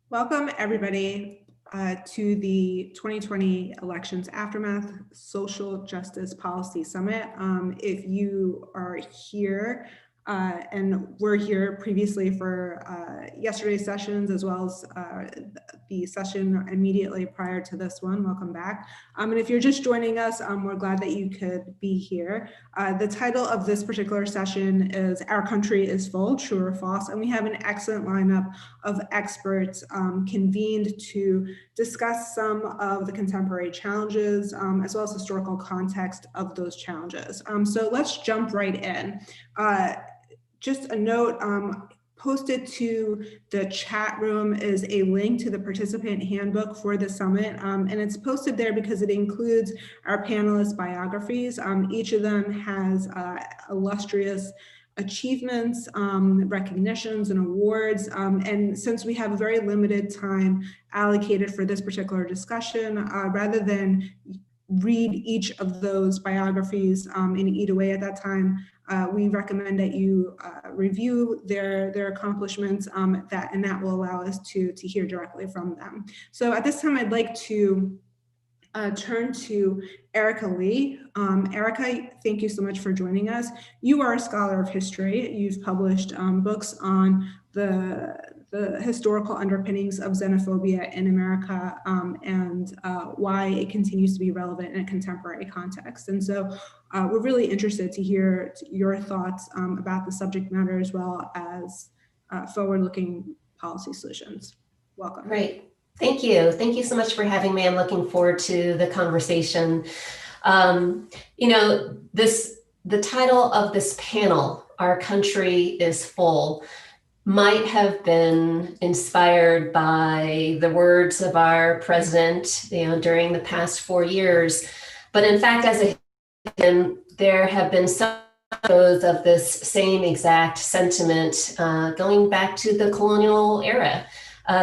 Welcome, everybody, to the 2020 Elections Aftermath Social Justice Policy Summit. If you are here, and we're here previously for yesterday's sessions, as well as the session immediately prior to this one, welcome back. And if you're just joining us, we're glad that you could be here. The title of this particular session is Our Country is Full, True or False, and we have an excellent lineup of experts convened to discuss some of the contemporary challenges, as well as historical context of those challenges. So let's jump right in. Just a note, posted to the chat room is a link to the participant handbook for the summit, and it's posted there because it includes our panelists' biographies. Each of them has illustrious achievements, recognitions, and awards. And since we have a very limited time allocated for this particular discussion, rather than read each of those biographies and eat away at that time, we recommend that you review their accomplishments, and that will allow us to hear directly from them. So at this time, I'd like to turn to Erica Lee. Erica, thank you so much for joining us. You are a scholar of history. You've published books on the historical underpinnings of xenophobia in America, and why it continues to be relevant in a contemporary context. And so we're really interested to hear your thoughts about the subject matter, as well as forward-looking policy solutions. Welcome. Great. Thank you. Thank you so much for having me. I'm looking forward to the conversation. The title of this panel, Our Country is Full, might have been inspired by the words of our president, during the past 4 years. But in fact, there have been some of this same exact sentiment going back to the colonial era.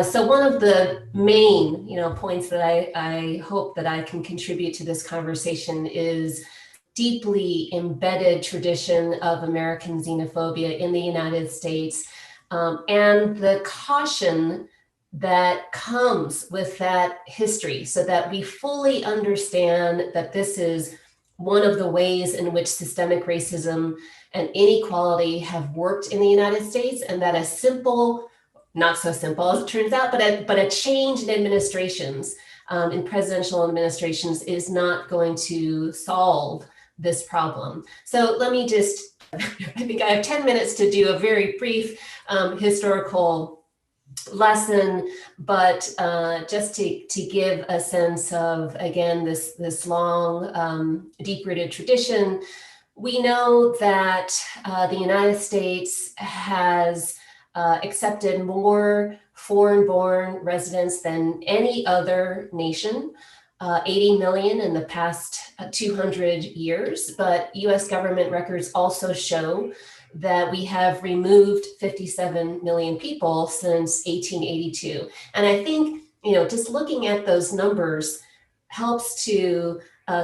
So one of the main, points that I hope that I can contribute to this conversation is deeply embedded tradition of American xenophobia in the United States, and the caution that comes with that history, so that we fully understand that this is one of the ways in which systemic racism and inequality have worked in the United States, and that a simple, not so simple as it turns out, but a change in administrations, in presidential administrations, is not going to solve this problem. So let me just, I think I have 10 minutes to do a very brief historical lesson, but just to give a sense of, again, this long, deep-rooted tradition. We know that the United States has accepted more foreign-born residents than any other nation, 80 million in the past 200 years. But US government records also show that we have removed 57 million people since 1882. And I think, just looking at those numbers helps to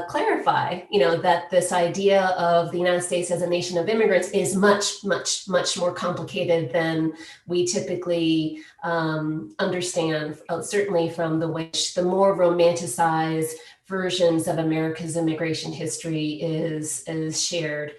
clarify, that this idea of the United States as a nation of immigrants is much, much, much more complicated than we typically understand, certainly from the more romanticized versions of America's immigration history is shared.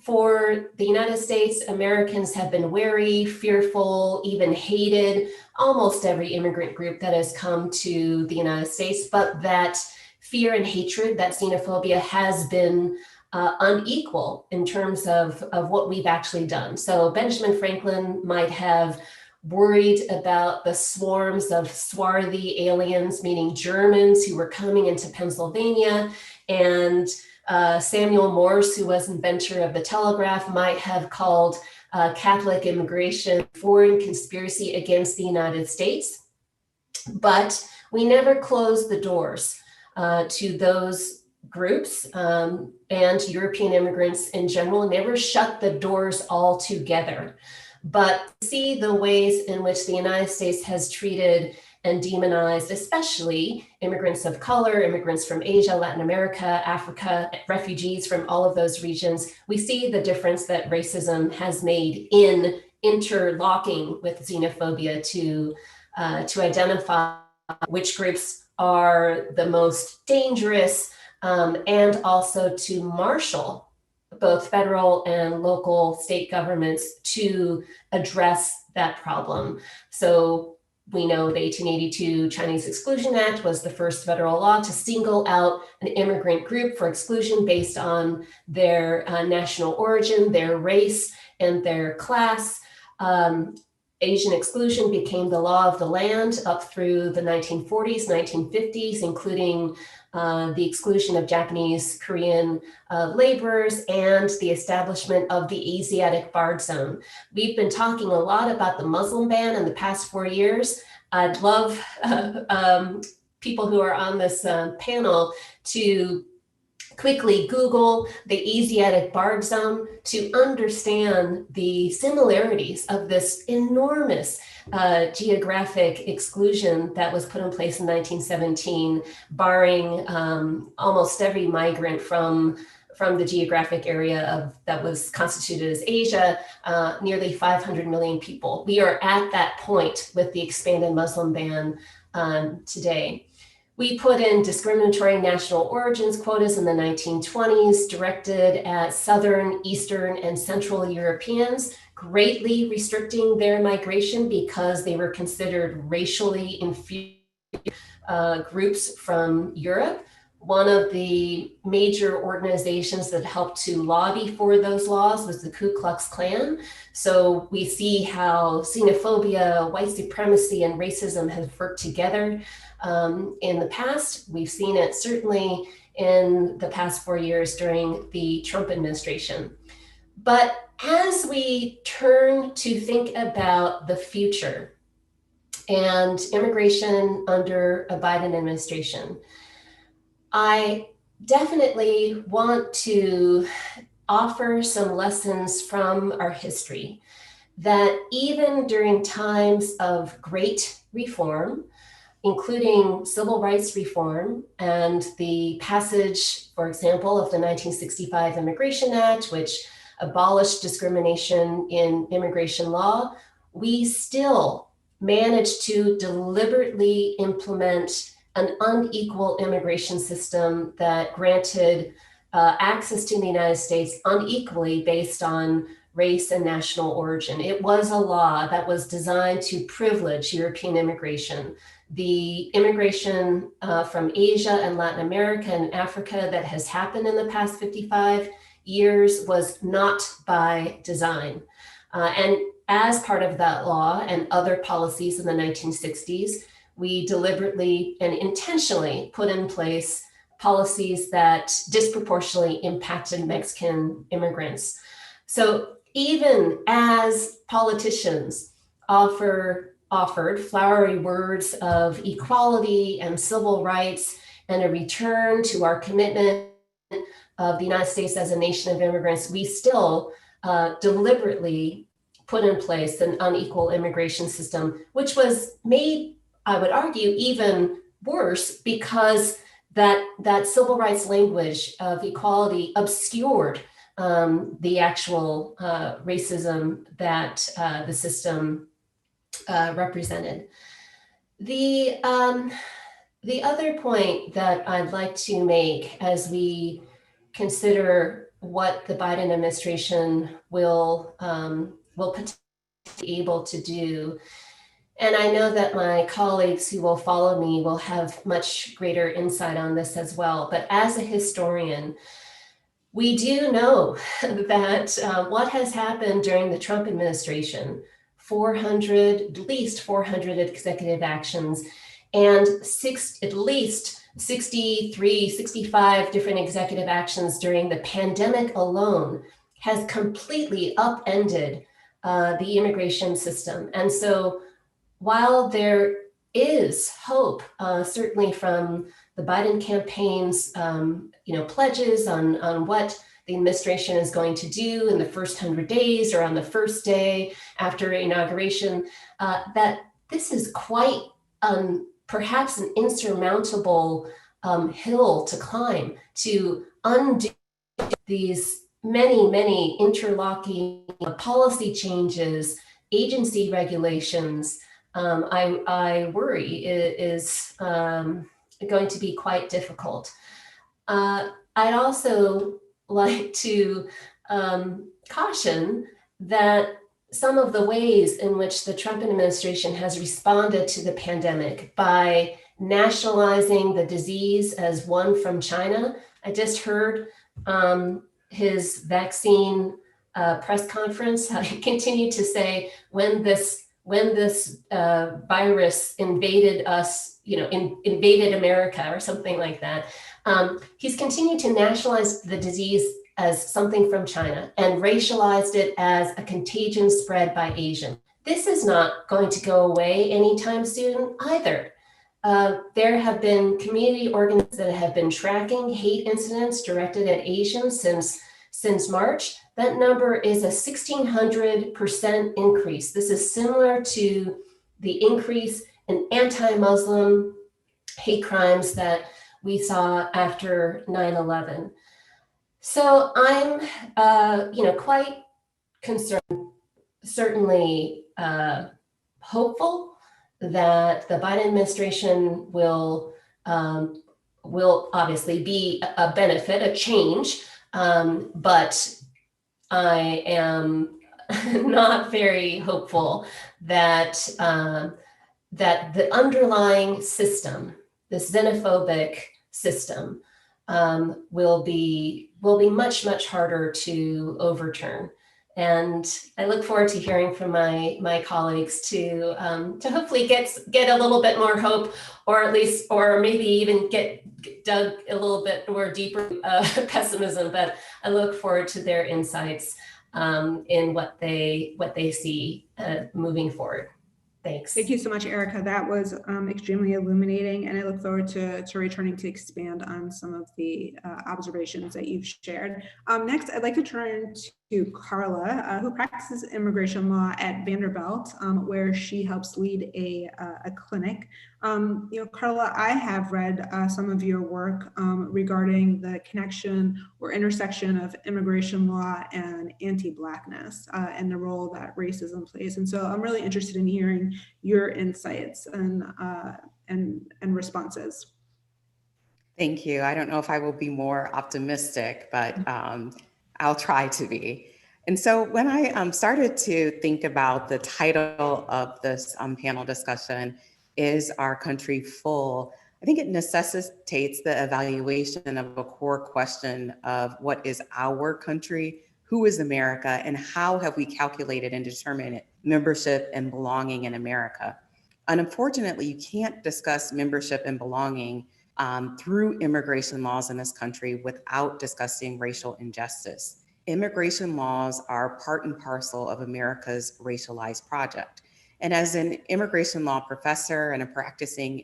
For the United States, Americans have been wary, fearful, even hated almost every immigrant group that has come to the United States, but that fear and hatred, that xenophobia, has been unequal in terms of what we've actually done. So Benjamin Franklin might have worried about the swarms of swarthy aliens, meaning Germans, who were coming into Pennsylvania, and Samuel Morse, who was inventor of the telegraph, might have called Catholic immigration foreign conspiracy against the United States. But we never closed the doors to those groups and European immigrants in general, never shut the doors altogether. But see the ways in which the United States has treated and demonized, especially immigrants of color, immigrants from Asia, Latin America, Africa, refugees from all of those regions. We see the difference that racism has made in interlocking with xenophobia to identify which groups are the most dangerous, and also to marshal both federal and local state governments to address that problem. So we know the 1882 Chinese Exclusion Act was the first federal law to single out an immigrant group for exclusion based on their national origin, their race, and their class. Asian exclusion became the law of the land up through the 1940s, 1950s, including the exclusion of Japanese, Korean laborers and the establishment of the Asiatic barred zone. We've been talking a lot about the Muslim ban in the past 4 years. I'd love people who are on this panel to quickly Google the Asiatic barred zone to understand the similarities of this enormous geographic exclusion that was put in place in 1917, barring almost every migrant from the geographic area that was constituted as Asia, nearly 500 million people. We are at that point with the expanded Muslim ban today. We put in discriminatory national origins quotas in the 1920s directed at Southern, Eastern, and Central Europeans, greatly restricting their migration because they were considered racially inferior groups from Europe. One of the major organizations that helped to lobby for those laws was the Ku Klux Klan. So we see how xenophobia, white supremacy, and racism have worked together in the past. We've seen it certainly in the past 4 years during the Trump administration. But as we turn to think about the future and immigration under a Biden administration, I definitely want to offer some lessons from our history that even during times of great reform, including civil rights reform and the passage, for example, of the 1965 Immigration Act, which abolished discrimination in immigration law, we still managed to deliberately implement an unequal immigration system that granted access to the United States unequally based on race and national origin. It was a law that was designed to privilege European immigration. The immigration from Asia and Latin America and Africa that has happened in the past 55 years was not by design. And as part of that law and other policies in the 1960s, we deliberately and intentionally put in place policies that disproportionately impacted Mexican immigrants. So even as politicians offered flowery words of equality and civil rights and a return to our commitment of the United States as a nation of immigrants, we still deliberately put in place an unequal immigration system, which was made, I would argue, even worse because that civil rights language of equality obscured the actual racism that the system represented. The other point that I'd like to make as we consider what the Biden administration will potentially be able to do, and I know that my colleagues who will follow me will have much greater insight on this as well, but as a historian, we do know that what has happened during the Trump administration, at least 400 executive actions, and at least 63, 65 different executive actions during the pandemic alone has completely upended the immigration system. And so while there is hope, certainly from the Biden campaign's pledges on what the administration is going to do in the first 100 days or on the first day after inauguration, that this is quite perhaps an insurmountable hill to climb to undo these many interlocking policy changes agency regulations, I worry is going to be quite difficult. I'd also like to caution that some of the ways in which the Trump administration has responded to the pandemic by nationalizing the disease as one from China. I just heard his vaccine press conference, how he continued to say when this virus invaded us, invaded America or something like that. He's continued to nationalize the disease as something from China and racialized it as a contagion spread by Asians. This is not going to go away anytime soon either. There have been community organizations that have been tracking hate incidents directed at Asians since March. That number is a 1,600% increase. This is similar to the increase in anti-Muslim hate crimes that we saw after 9/11. So I'm, quite concerned, certainly hopeful that the Biden administration will obviously be a benefit, a change, but I am not very hopeful that that the underlying system, the xenophobic system, will be much harder to overturn. And I look forward to hearing from my colleagues to hopefully get a little bit more hope, or maybe even get dug a little bit more deeper pessimism. But I look forward to their insights in what they see moving forward. Thanks. Thank you so much, Erica. That was extremely illuminating, and I look forward to returning to expand on some of the observations that you've shared. Next, I'd like to turn to Carla, who practices immigration law at Vanderbilt, where she helps lead a clinic. Carla, I have read some of your work regarding the connection or intersection of immigration law and anti-Blackness and the role that racism plays. And so I'm really interested in hearing your insights and responses. Thank you. I don't know if I will be more optimistic, but I'll try to be. And so when I started to think about the title of this panel discussion, Is Our Country Full? I think it necessitates the evaluation of a core question of what is our country, who is America, and how have we calculated and determined membership and belonging in America? And unfortunately, you can't discuss membership and belonging through immigration laws in this country without discussing racial injustice. Immigration laws are part and parcel of America's racialized project. And as an immigration law professor and a practicing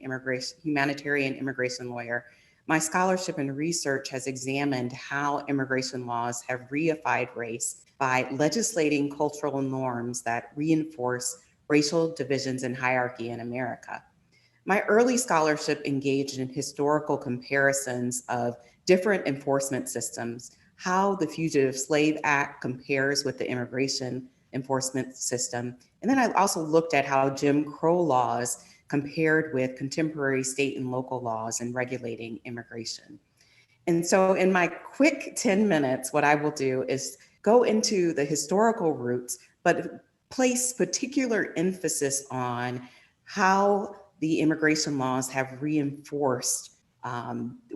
humanitarian immigration lawyer, my scholarship and research has examined how immigration laws have reified race by legislating cultural norms that reinforce racial divisions and hierarchy in America. My early scholarship engaged in historical comparisons of different enforcement systems, how the Fugitive Slave Act compares with the immigration enforcement system. And then I also looked at how Jim Crow laws compared with contemporary state and local laws in regulating immigration. And so in my quick 10 minutes, what I will do is go into the historical roots, but place particular emphasis on how the immigration laws have reinforced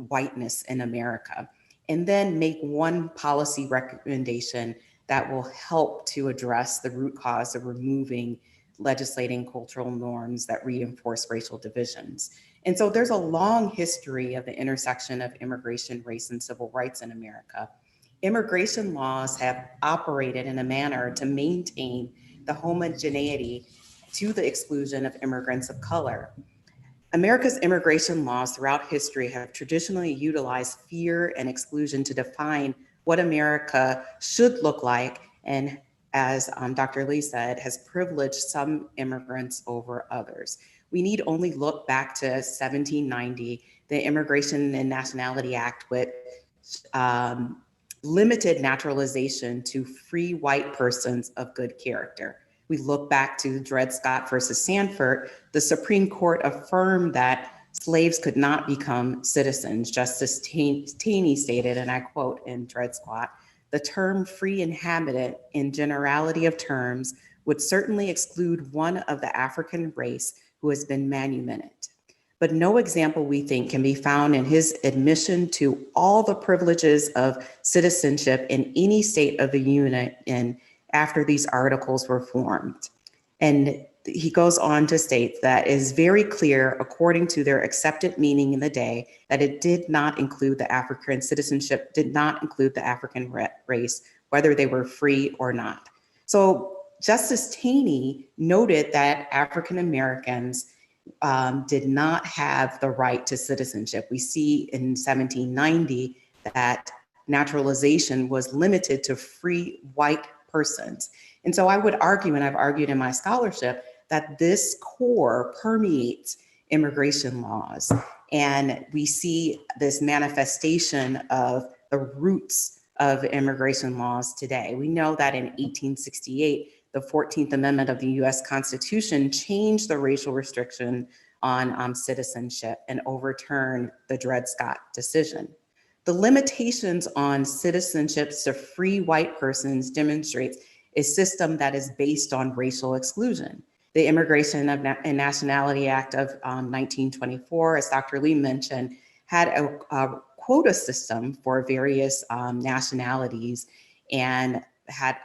whiteness in America, and then make one policy recommendation that will help to address the root cause of removing legislating cultural norms that reinforce racial divisions. And so there's a long history of the intersection of immigration, race, and civil rights in America. Immigration laws have operated in a manner to maintain the homogeneity to the exclusion of immigrants of color. America's immigration laws throughout history have traditionally utilized fear and exclusion to define what America should look like, and as Dr. Lee said, has privileged some immigrants over others. We need only look back to 1790, the Immigration and Nationality Act, which limited naturalization to free white persons of good character. we look back to Dred Scott versus Sanford, the Supreme Court affirmed that slaves could not become citizens. Justice Taney stated, and I quote in Dred Scott, "The term free inhabitant in generality of terms would certainly exclude one of the African race who has been manumitted." But no example, we think, can be found in his admission to all the privileges of citizenship in any state of the Union after these articles were formed. And he goes on to state that it is very clear, according to their accepted meaning in the day, that it did not include the African citizenship, did not include the African race, whether they were free or not. So Justice Taney noted that African Americans did not have the right to citizenship. We see in 1790 that naturalization was limited to free white persons. And so I would argue, and I've argued in my scholarship, that this core permeates immigration laws. And we see this manifestation of the roots of immigration laws today. We know that in 1868, the 14th Amendment of the US Constitution changed the racial restriction on citizenship and overturned the Dred Scott decision. The limitations on citizenships to free white persons demonstrates a system that is based on racial exclusion. The Immigration and Nationality Act of 1924, as Dr. Lee mentioned, had a quota system for various nationalities and had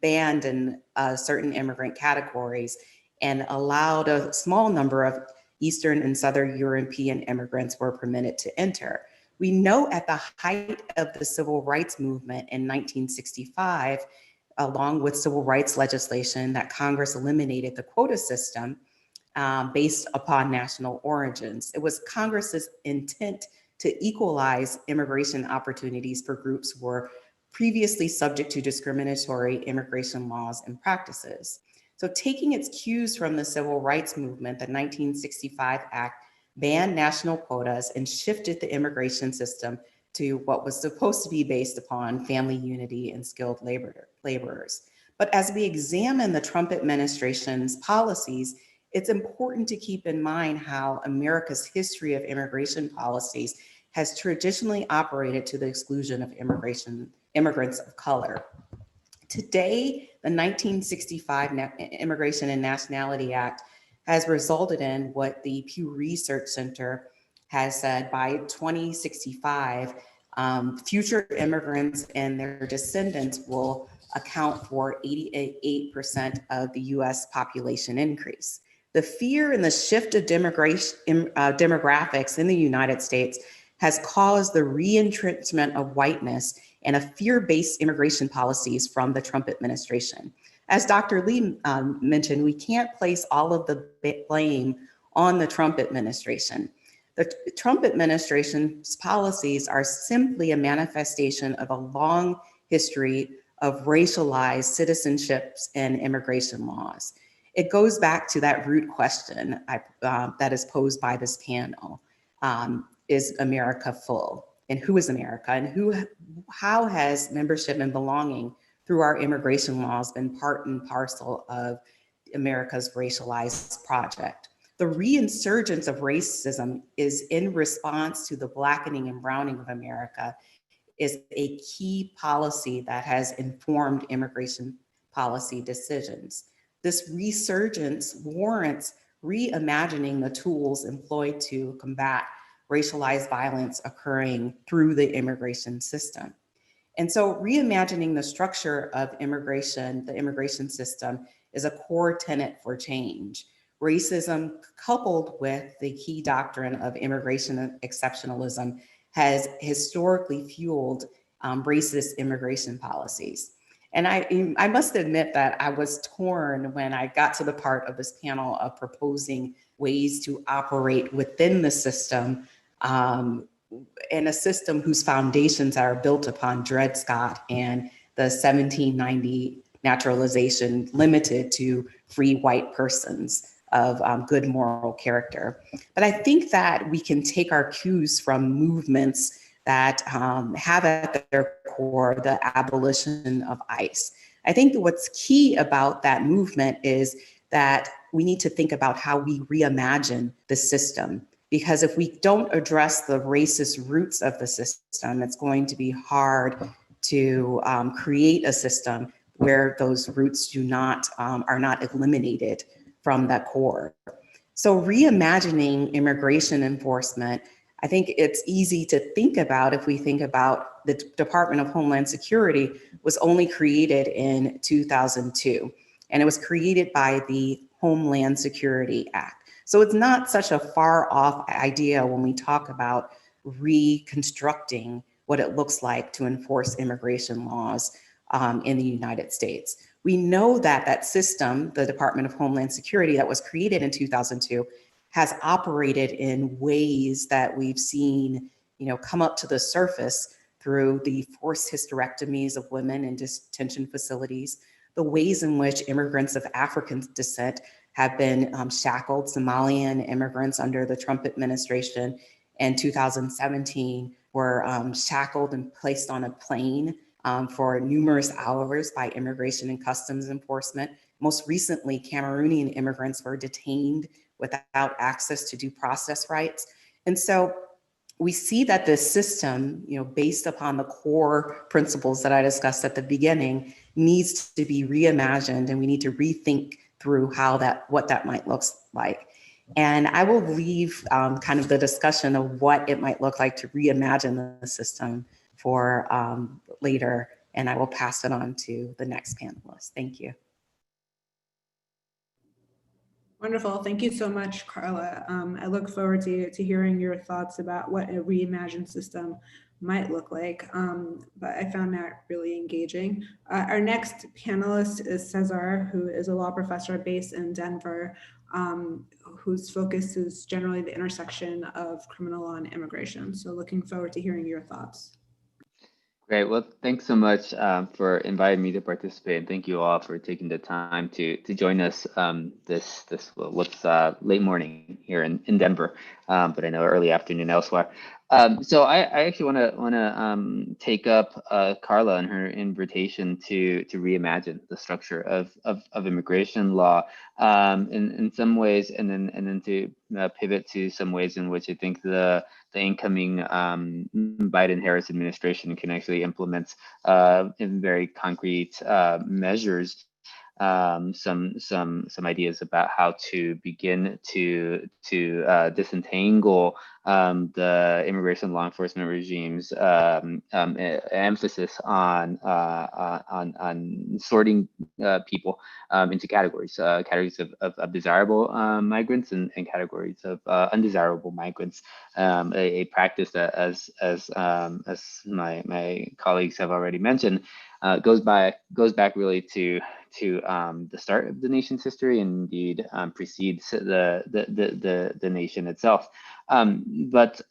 banned in certain immigrant categories and allowed a small number of Eastern and Southern European immigrants were permitted to enter. We know at the height of the civil rights movement in 1965, along with civil rights legislation, that Congress eliminated the quota system based upon national origins. It was Congress's intent to equalize immigration opportunities for groups who were previously subject to discriminatory immigration laws and practices. So taking its cues from the civil rights movement, the 1965 Act banned national quotas and shifted the immigration system to what was supposed to be based upon family unity and skilled laborers. But as we examine the Trump administration's policies, it's important to keep in mind how America's history of immigration policies has traditionally operated to the exclusion of immigrants of color. Today, the 1965 Immigration and Nationality Act has resulted in what the Pew Research Center has said by 2065, future immigrants and their descendants will account for 88% of the US population increase. The fear and the shift of demographics in the United States has caused the re-entrenchment of whiteness and a fear-based immigration policies from the Trump administration. As Dr. Lee mentioned, we can't place all of the blame on the Trump administration. The Trump administration's policies are simply a manifestation of a long history of racialized citizenships and immigration laws. It goes back to that root question that is posed by this panel. Is America full? And who is America? And how has membership and belonging through our immigration laws been part and parcel of America's racialized project? The reinsurgence of racism is in response to the blackening and browning of America is a key policy that has informed immigration policy decisions. This resurgence warrants reimagining the tools employed to combat racialized violence occurring through the immigration system. And so reimagining the structure of immigration, the immigration system, is a core tenet for change. Racism, coupled with the key doctrine of immigration exceptionalism, has historically fueled racist immigration policies. And I must admit that I was torn when I got to the part of this panel of proposing ways to operate within the system, and a system whose foundations are built upon Dred Scott and the 1790 naturalization limited to free white persons of good moral character. But I think that we can take our cues from movements that have at their core the abolition of ICE. I think that what's key about that movement is that we need to think about how we reimagine the system. Because if we don't address the racist roots of the system, it's going to be hard to create a system where those roots are not eliminated from that core. So reimagining immigration enforcement, I think it's easy to think about if we think about the Department of Homeland Security was only created in 2002, and it was created by the Homeland Security Act. So it's not such a far off idea when we talk about reconstructing what it looks like to enforce immigration laws in the United States. We know that that system, the Department of Homeland Security that was created in 2002, has operated in ways that we've seen, come up to the surface through the forced hysterectomies of women in detention facilities, the ways in which immigrants of African descent have been shackled, Somalian immigrants under the Trump administration in 2017 were shackled and placed on a plane for numerous hours by Immigration and Customs Enforcement. Most recently, Cameroonian immigrants were detained without access to due process rights. And so we see that this system, based upon the core principles that I discussed at the beginning, needs to be reimagined, and we need to rethink through what that might look like. And I will leave kind of the discussion of what it might look like to reimagine the system for later, and I will pass it on to the next panelist. Thank you. Wonderful. Thank you so much, Carla. I look forward to hearing your thoughts about what a reimagined system might look like, but I found that really engaging. Our next panelist is Cesar, who is a law professor based in Denver, whose focus is generally the intersection of criminal law and immigration. So looking forward to hearing your thoughts. Great. Well, thanks so much for inviting me to participate, and thank you all for taking the time to join us what's late morning here in Denver, but I know early afternoon elsewhere. So I actually want to take up Carla and her invitation to reimagine the structure of immigration law in some ways, and then to pivot to some ways in which I think the incoming Biden-Harris administration can actually implement in very concrete measures some ideas about how to begin to disentangle the immigration law enforcement regime's emphasis on sorting people into categories of desirable migrants and categories of undesirable migrants. A practice that, as my colleagues have already mentioned, goes back really to the start of the nation's history, and indeed precedes the nation itself. But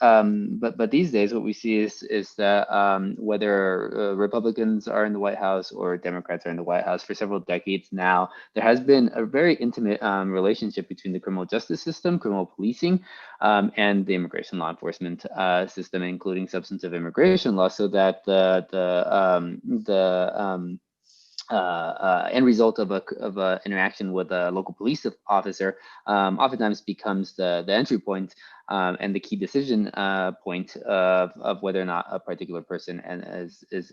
these days, what we see is that whether Republicans are in the White House or Democrats are in the White House for several decades now, there has been a very intimate relationship between the criminal justice system, criminal policing, and the immigration law enforcement system, including substantive immigration law, so that the end result of a interaction with a local police officer oftentimes becomes the entry point and the key decision point of whether or not a particular person is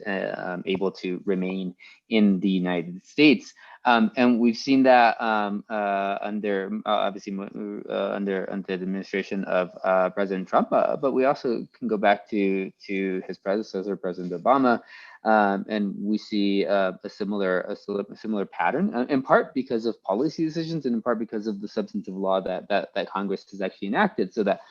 able to remain in the United States. And we've seen that under obviously under the administration of President Trump, but we also can go back to his predecessor, President Obama. And we see a similar pattern, in part because of policy decisions, and in part because of the substantive law that Congress has actually enacted, so that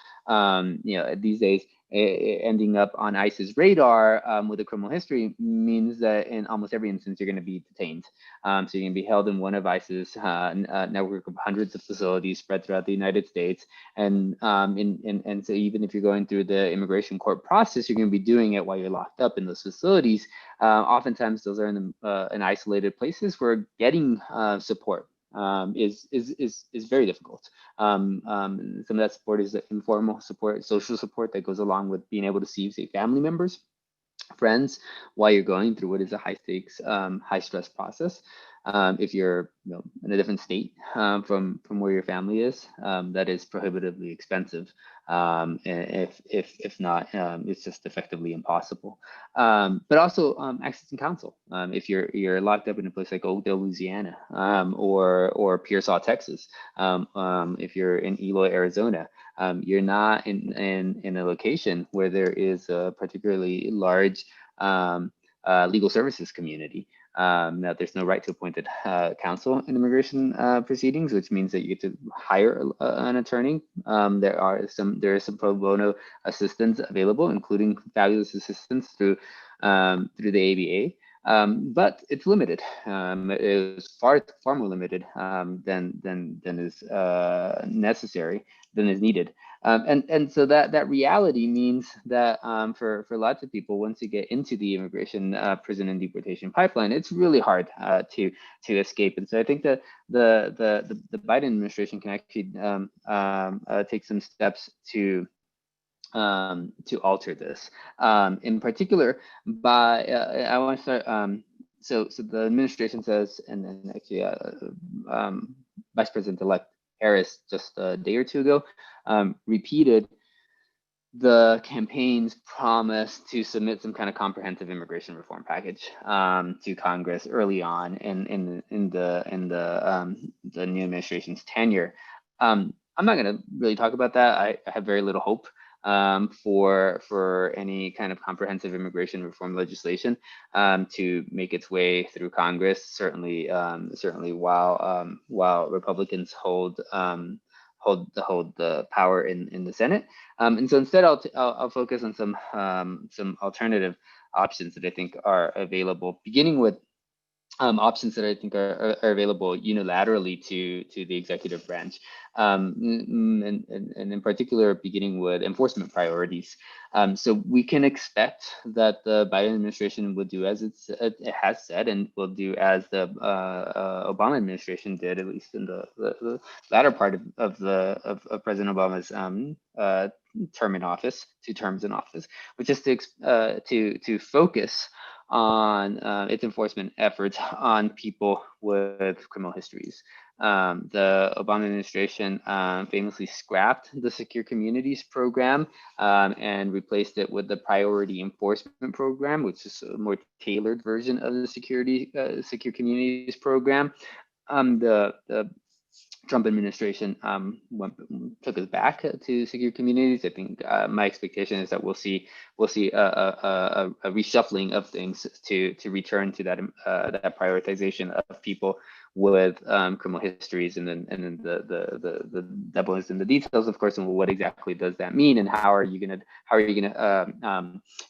these days ending up on ICE's radar with a criminal history means that in almost every instance you're going to be detained. So you're going to be held in one of ICE's network of hundreds of facilities spread throughout the United States, and so even if you're going through the immigration court process, you're going to be doing it while you're locked up in those facilities. Oftentimes those are in isolated places where getting support is very difficult. Some of that support is the informal support, social support that goes along with being able to see, say, family members. friends while you're going through what is a high stakes, high stress process. If you're in a different state from where your family is, that is prohibitively expensive. If not, it's just effectively impossible. But also accessing counsel. If you're locked up in a place like Oakdale, Louisiana, or Pearsall, Texas, if you're in Eloy, Arizona, you're not in a location where there is a particularly large legal services community. Now, there's no right to appointed counsel in immigration proceedings, which means that you get to hire an attorney. There is some pro bono assistance available, including fabulous assistance through the ABA. But it's limited. It is far more limited than is necessary, than is needed. And so that reality means that for lots of people, once you get into the immigration, prison, and deportation pipeline, it's really hard to escape. And so I think that the Biden administration can actually take some steps to alter this. In particular, by I want to start. So the administration says, and then actually Vice President-elect Harris just a day or two ago repeated the campaign's promise to submit some kind of comprehensive immigration reform package to Congress early on in the new administration's tenure. I'm not going to really talk about that. I have very little hope for any kind of comprehensive immigration reform legislation to make its way through Congress. Certainly while Republicans hold the power in the Senate. And so instead, I'll focus on some alternative options that I think are available, beginning with options that I think are available unilaterally to the executive branch, and in particular, beginning with enforcement priorities. So we can expect that the Biden administration will do as it has said, and will do as the Obama administration did, at least in the latter part of President Obama's term in office, 2 terms in office, which is to focus on its enforcement efforts on people with criminal histories. The Obama administration famously scrapped the Secure Communities program and replaced it with the Priority Enforcement program, which is a more tailored version of the Secure Communities program. The Trump administration took us back to secure communities. I think my expectation is that we'll see a reshuffling of things to return to that prioritization of people with criminal histories, and then the devil is in the details, of course, and what exactly does that mean, and how are you gonna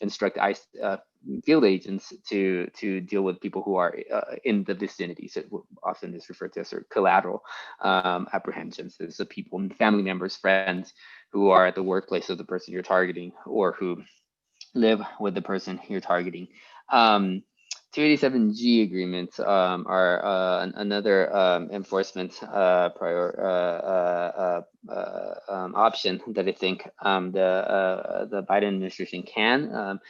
instruct ICE field agents to deal with people who are in the vicinity. So often is referred to as sort of collateral apprehensions. There's the people, family members, friends who are at the workplace of the person you're targeting, or who live with the person you're targeting. 287G agreements are another enforcement option that I think the Biden administration can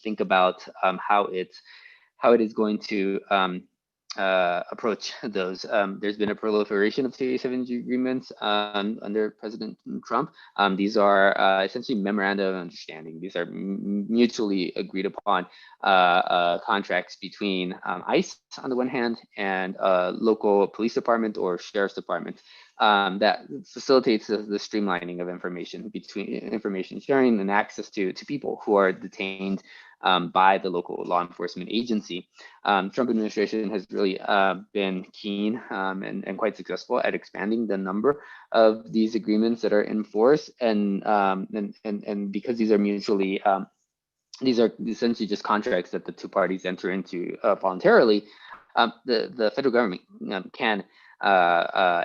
think about how it is going to approach those. There's been a proliferation of 287G agreements under President Trump. These are essentially memoranda of understanding. These are mutually agreed upon contracts between ICE on the one hand and local police department or sheriff's department that facilitates the streamlining of information sharing and access to people who are detained by the local law enforcement agency. Trump administration has really been keen and quite successful at expanding the number of these agreements that are in force, and because these are mutually these are essentially just contracts that the two parties enter into voluntarily, the federal government can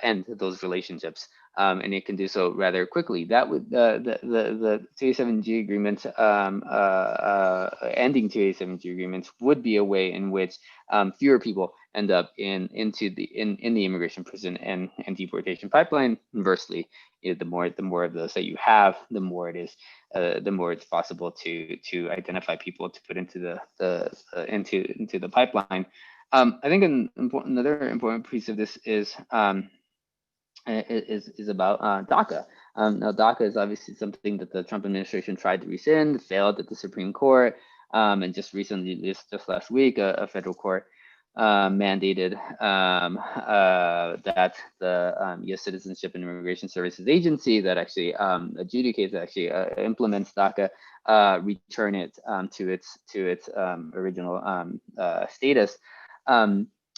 end those relationships and it can do so rather quickly. That would the 287G agreement, ending 287G agreements would be a way in which fewer people end up in the immigration prison and deportation pipeline. Inversely, the more of those that you have, the more it's possible to identify people to put into the pipeline. I think another important piece of this is about DACA. Now, DACA is obviously something that the Trump administration tried to rescind, failed at the Supreme Court, and just recently, just last week, a federal court mandated that the U.S. Citizenship and Immigration Services Agency that actually implements DACA return it to its original status.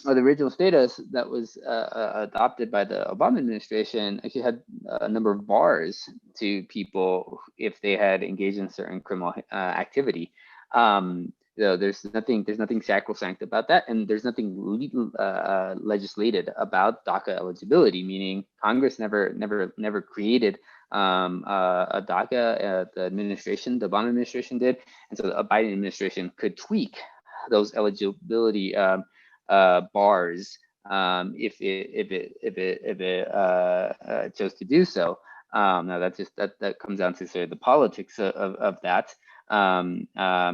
The original status that was adopted by the Obama administration actually had a number of bars to people if they had engaged in certain criminal activity. There's nothing sacrosanct about that, and there's nothing legislated about DACA eligibility. Meaning, Congress never created a DACA. The Obama administration did, and so the Biden administration could tweak those eligibility bars if it chose to do so. Now that comes down to sort of the politics of that,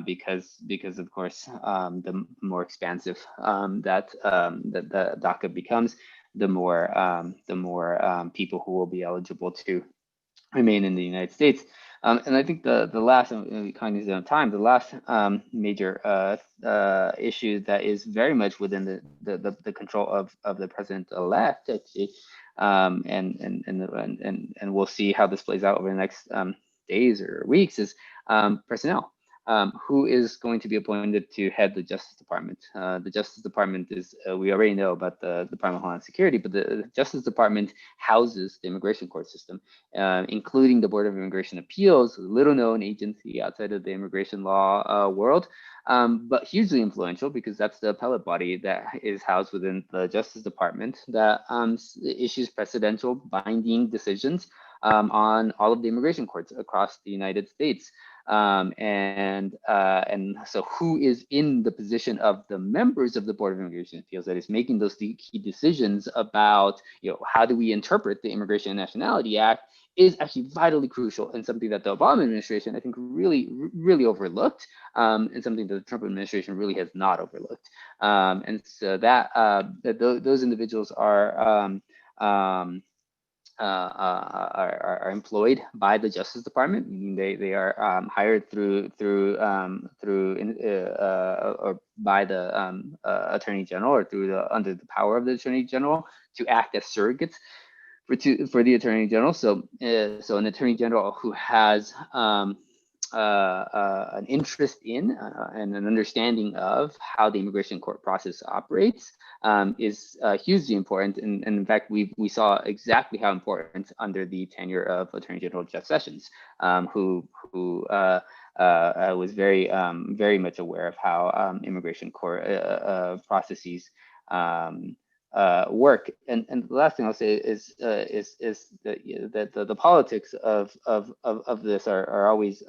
because of course the more expansive that the DACA becomes, the more people who will be eligible to remain in the United States. And I think the last, economies of time, the last major issue that is very much within the control of the president-elect, actually, and we'll see how this plays out over the next days or weeks, is personnel. Who is going to be appointed to head the Justice Department? The Justice Department is, we already know about the Department of Homeland Security, but the Justice Department houses the immigration court system, including the Board of Immigration Appeals, a little known agency outside of the immigration law world, but hugely influential because that's the appellate body that is housed within the Justice Department that issues precedential binding decisions on all of the immigration courts across the United States. And so who is in the position of the members of the Board of Immigration Appeals that is making those key decisions about, how do we interpret the Immigration and Nationality Act is actually vitally crucial, and something that the Obama administration, I think, really overlooked, and something that the Trump administration really has not overlooked. And so that those individuals are employed by the Justice Department, meaning they are hired through or by the Attorney General, or under the power of the Attorney General, to act as surrogates for the Attorney General. So an Attorney General who has an interest in and an understanding of how the immigration court process operates is hugely important. And in fact, we saw exactly how important under the tenure of Attorney General Jeff Sessions, who was very much aware of how immigration court processes work. And the last thing I'll say is that the politics of this are always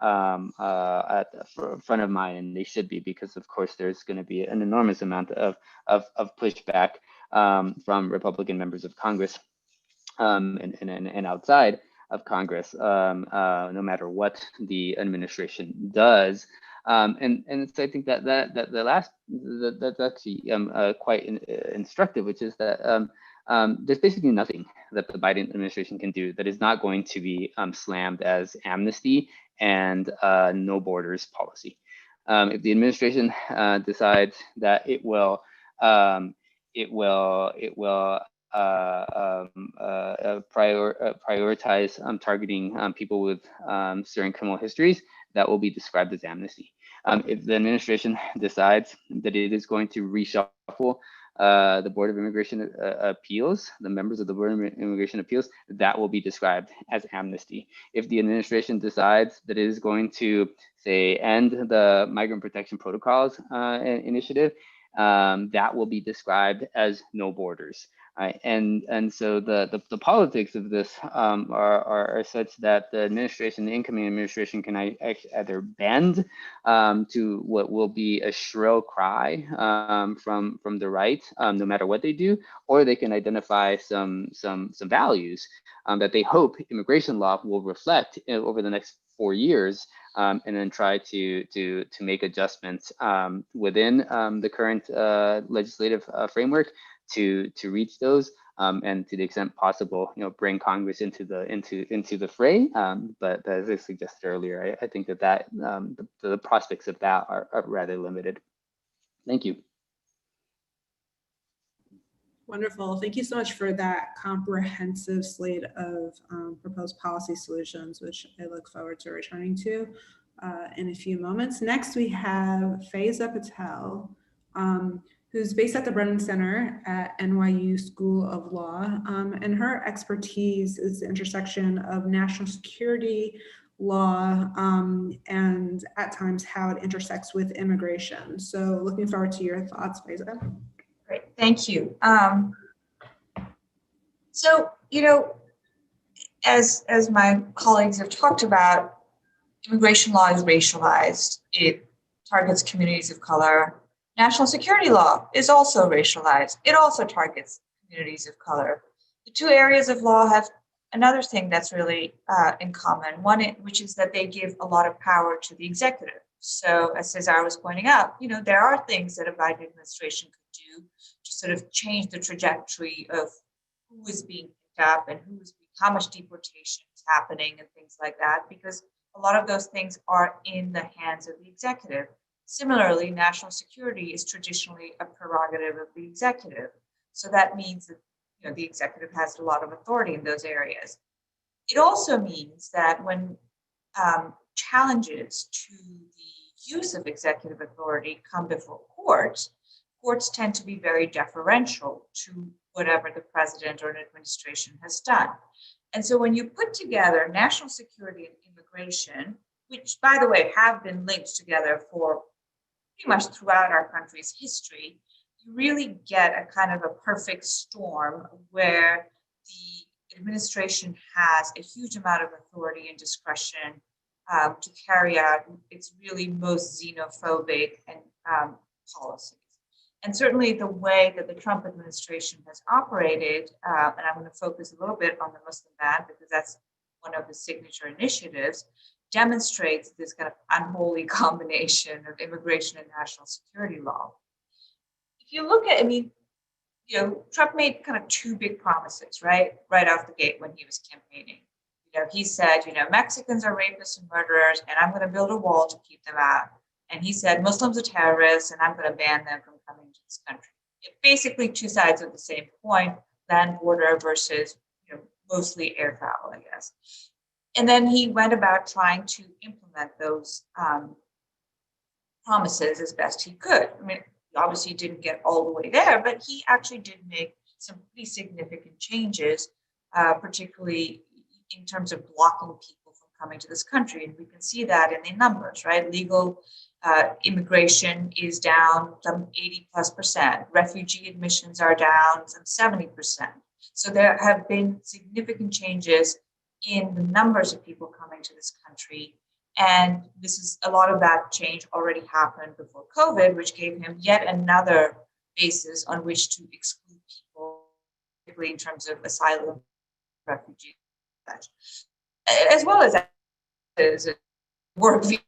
at the front of mind, and they should be, because of course there's going to be an enormous amount of pushback from Republican members of Congress and outside of Congress, no matter what the administration does. And so I think that that's actually quite instructive, which is that there's basically nothing that the Biden administration can do that is not going to be slammed as amnesty and no borders policy. If the administration decides that it will prioritize targeting people with certain criminal histories, that will be described as amnesty. If the administration decides that it is going to reshuffle the Board of Immigration Appeals, the members of the Board of Immigration Appeals, that will be described as amnesty. If the administration decides that it is going to, say, end the Migrant Protection Protocols initiative, that will be described as no borders. right? And so the politics of this are such that the administration, the incoming administration, can either bend to what will be a shrill cry from the right, no matter what they do, or they can identify some values that they hope immigration law will reflect over the next 4 years, and then try to make adjustments within the current legislative framework to reach those, and to the extent possible, bring Congress into the fray. But as I suggested earlier, I think that the prospects of that are rather limited. Thank you. Wonderful. Thank you so much for that comprehensive slate of proposed policy solutions, which I look forward to returning to in a few moments. Next, we have Faiza Patel, who's based at the Brennan Center at NYU School of Law. And her expertise is the intersection of national security law and at times how it intersects with immigration. So looking forward to your thoughts, Faiza. Great, thank you. So, as my colleagues have talked about, immigration law is racialized. It targets communities of color. National security law is also racialized. It also targets communities of color. The two areas of law have another thing that's really in common, which is that they give a lot of power to the executive. So as Cesar was pointing out, there are things that a Biden administration could do to sort of change the trajectory of who is being picked up and how much deportation is happening and things like that, because a lot of those things are in the hands of the executive. Similarly, national security is traditionally a prerogative of the executive. So that means that the executive has a lot of authority in those areas. It also means that when challenges to the use of executive authority come before courts tend to be very deferential to whatever the president or an administration has done. And so when you put together national security and immigration, which, by the way, have been linked together for pretty much throughout our country's history, you really get a kind of a perfect storm where the administration has a huge amount of authority and discretion to carry out its really most xenophobic and policies. And certainly the way that the Trump administration has operated, and I'm going to focus a little bit on the Muslim ban because that's one of the signature initiatives, demonstrates this kind of unholy combination of immigration and national security law. If you look at, Trump made kind of two big promises, right off the gate when he was campaigning. He said, Mexicans are rapists and murderers, and I'm going to build a wall to keep them out. And he said, Muslims are terrorists, and I'm going to ban them from coming to this country. Basically, two sides of the same coin, land border versus, mostly air travel, I guess. And then he went about trying to implement those promises as best he could. He obviously didn't get all the way there, but he actually did make some pretty significant changes, particularly in terms of blocking people from coming to this country. And we can see that in the numbers, right? Legal immigration is down some 80+%. Refugee admissions are down some 70%. So there have been significant changes in the numbers of people coming to this country. And a lot of that change already happened before COVID, which gave him yet another basis on which to exclude people, particularly in terms of asylum, refugees, as well as work visa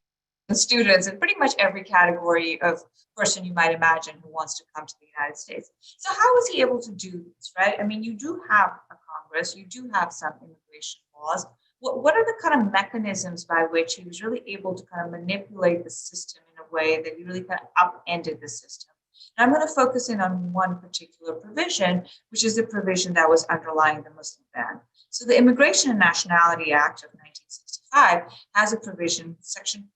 students and pretty much every category of person you might imagine who wants to come to the United States. So how was he able to do this, right? You do have a Congress, you do have some immigration laws. What are the kind of mechanisms by which he was really able to kind of manipulate the system in a way that he really kind of upended the system? And I'm going to focus in on one particular provision, which is the provision that was underlying the Muslim ban. So the Immigration and Nationality Act of 1965 has a provision, Section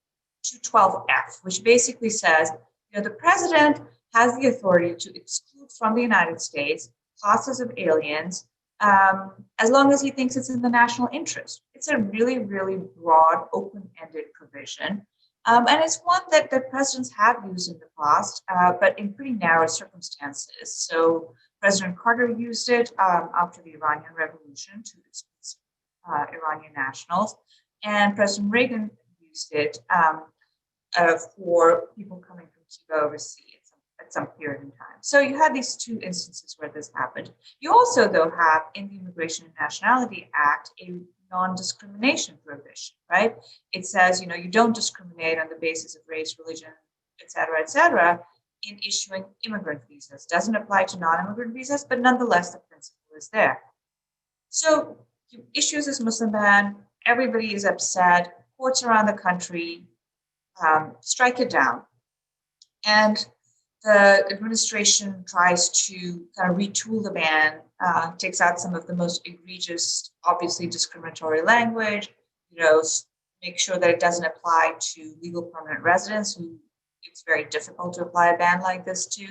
212F, which basically says, the president has the authority to exclude from the United States classes of aliens as long as he thinks it's in the national interest. It's a really, really broad, open-ended provision. And it's one that presidents have used in the past, but in pretty narrow circumstances. So President Carter used it after the Iranian Revolution to displace Iranian nationals, and President Reagan used it for people coming from Cuba overseas at some period in time. So you had these two instances where this happened. You also, though, have in the Immigration and Nationality Act a non-discrimination provision, right? It says, you know, you don't discriminate on the basis of race, religion, et cetera, in issuing immigrant visas. Doesn't apply to non-immigrant visas, but nonetheless, the principle is there. So you issue this Muslim ban, everybody is upset, courts around the country strike it down. And the administration tries to kind of retool the ban, takes out some of the most egregious, obviously discriminatory language, you know, make sure that it doesn't apply to legal permanent residents who it's very difficult to apply a ban like this to,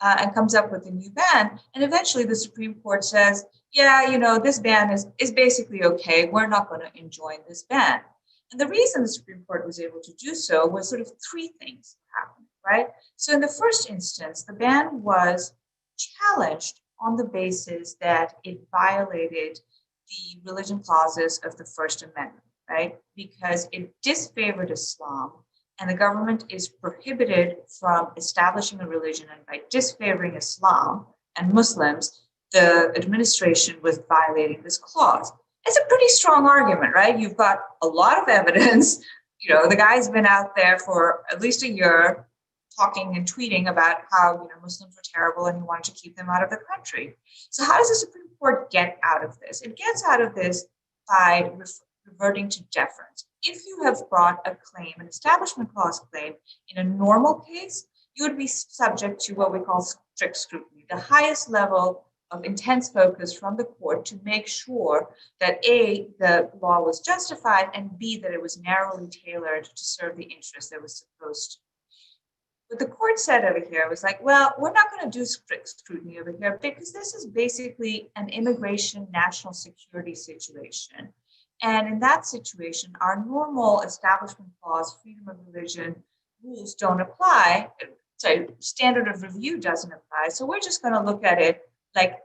and comes up with a new ban. And eventually the Supreme Court says, yeah, you know, this ban is basically okay. We're not going to enjoin this ban. And the reason the Supreme Court was able to do so was sort of three things happened, right? So in the first instance, the ban was challenged on the basis that it violated the religion clauses of the First Amendment, right? Because it disfavored Islam, and the government is prohibited from establishing a religion, and by disfavoring Islam and Muslims, the administration was violating this clause. It's a pretty strong argument, right? You've got a lot of evidence. You know, the guy's been out there for at least a year talking and tweeting about how, you know, Muslims were terrible and he wanted to keep them out of the country. So how does the Supreme Court get out of this? It gets out of this by reverting to deference. If you have brought a claim, an establishment clause claim, in a normal case, you would be subject to what we call strict scrutiny, the highest level of intense focus from the court to make sure that A, the law was justified, and B, that it was narrowly tailored to serve the interest that was supposed to. What the court said over here was like, well, we're not going to do strict scrutiny over here because this is basically an immigration national security situation. And in that situation, our normal establishment clause, freedom of religion rules don't apply. So standard of review doesn't apply. So we're just going to look at it like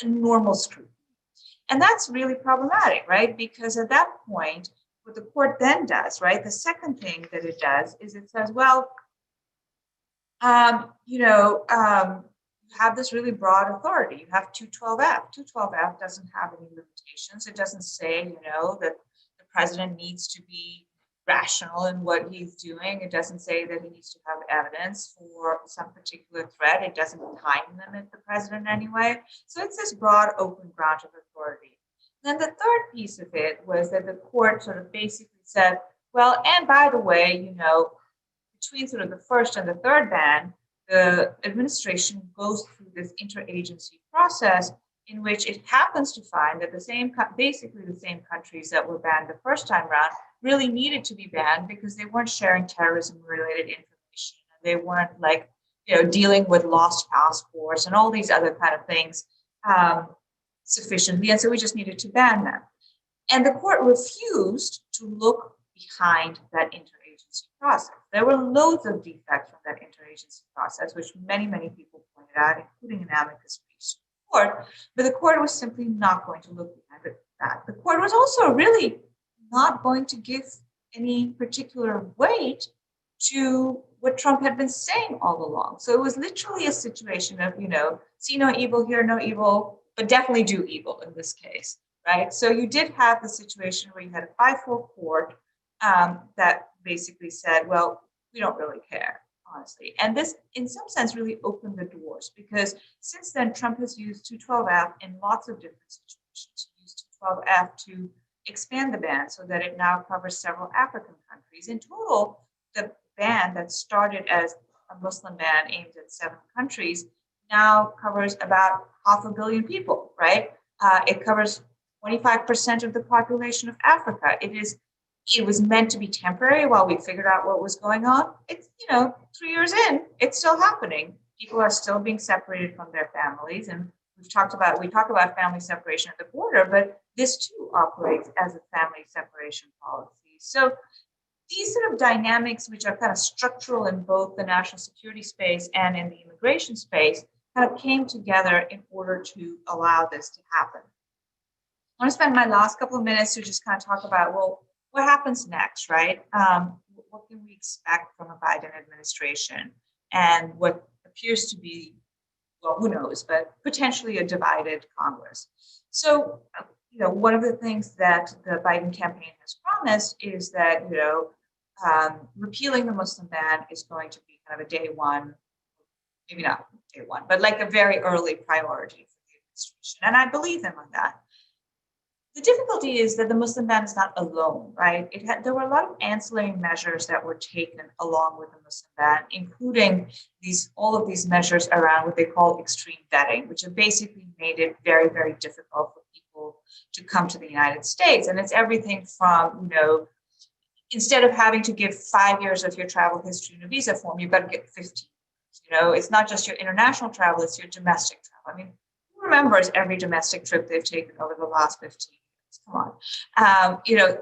a normal scrutiny. And that's really problematic, right? Because at that point, what the court then does, right, the second thing that it does is it says, well, you have this really broad authority. You have 212F. 212F doesn't have any limitations. It doesn't say, you know, that the president needs to be rational in what he's doing. It doesn't say that he needs to have evidence for some particular threat. It doesn't time limit the president anyway. So it's this broad open grant of authority. Then the third piece of it was that the court sort of basically said, well, and by the way, you know, between sort of the first and the third ban, the administration goes through this interagency process in which it happens to find that basically the same countries that were banned the first time around really needed to be banned because they weren't sharing terrorism-related information. They weren't like, you know, dealing with lost passports and all these other kind of things sufficiently. And so we just needed to ban them. And the court refused to look behind that interagency process. There were loads of defects from that interagency process, which many, many people pointed out, including an amicus brief to the court, but the court was simply not going to look behind that. The court was also really not going to give any particular weight to what Trump had been saying all along. So it was literally a situation of, you know, see no evil, hear no evil, but definitely do evil in this case, right? So you did have the situation where you had a 5-4 court that basically said, well, we don't really care, honestly. And this, in some sense, really opened the doors because since then, Trump has used 212F in lots of different situations. He used 212F to expand the ban so that it now covers several African countries. In total, the ban that started as a Muslim ban aimed at 7 countries now covers about 500 million people, right? It covers 25% of the population of Africa. It was meant to be temporary while we figured out what was going on. It's, 3 years in, it's still happening. People are still being separated from their families. And we talk about family separation at the border, but this too operates as a family separation policy. So these sort of dynamics, which are kind of structural in both the national security space and in the immigration space, kind of came together in order to allow this to happen. I want to spend my last couple of minutes to just kind of talk about, well, what happens next, right? What can we expect from a Biden administration and what appears to be, well, who knows, but potentially a divided Congress. So, one of the things that the Biden campaign has promised is that, repealing the Muslim ban is going to be kind of a day one, maybe not day one, but like a very early priority for the administration. And I believe them on that. The difficulty is that the Muslim ban is not alone, right? There were a lot of ancillary measures that were taken along with the Muslim ban, including all of these measures around what they call extreme vetting, which have basically made it very, very difficult for people to come to the United States. And it's everything from, instead of having to give 5 years of your travel history in a visa form, you've got to get 15. It's not just your international travel, it's your domestic travel. I mean, who remembers every domestic trip they've taken over the last 15 years? Come on.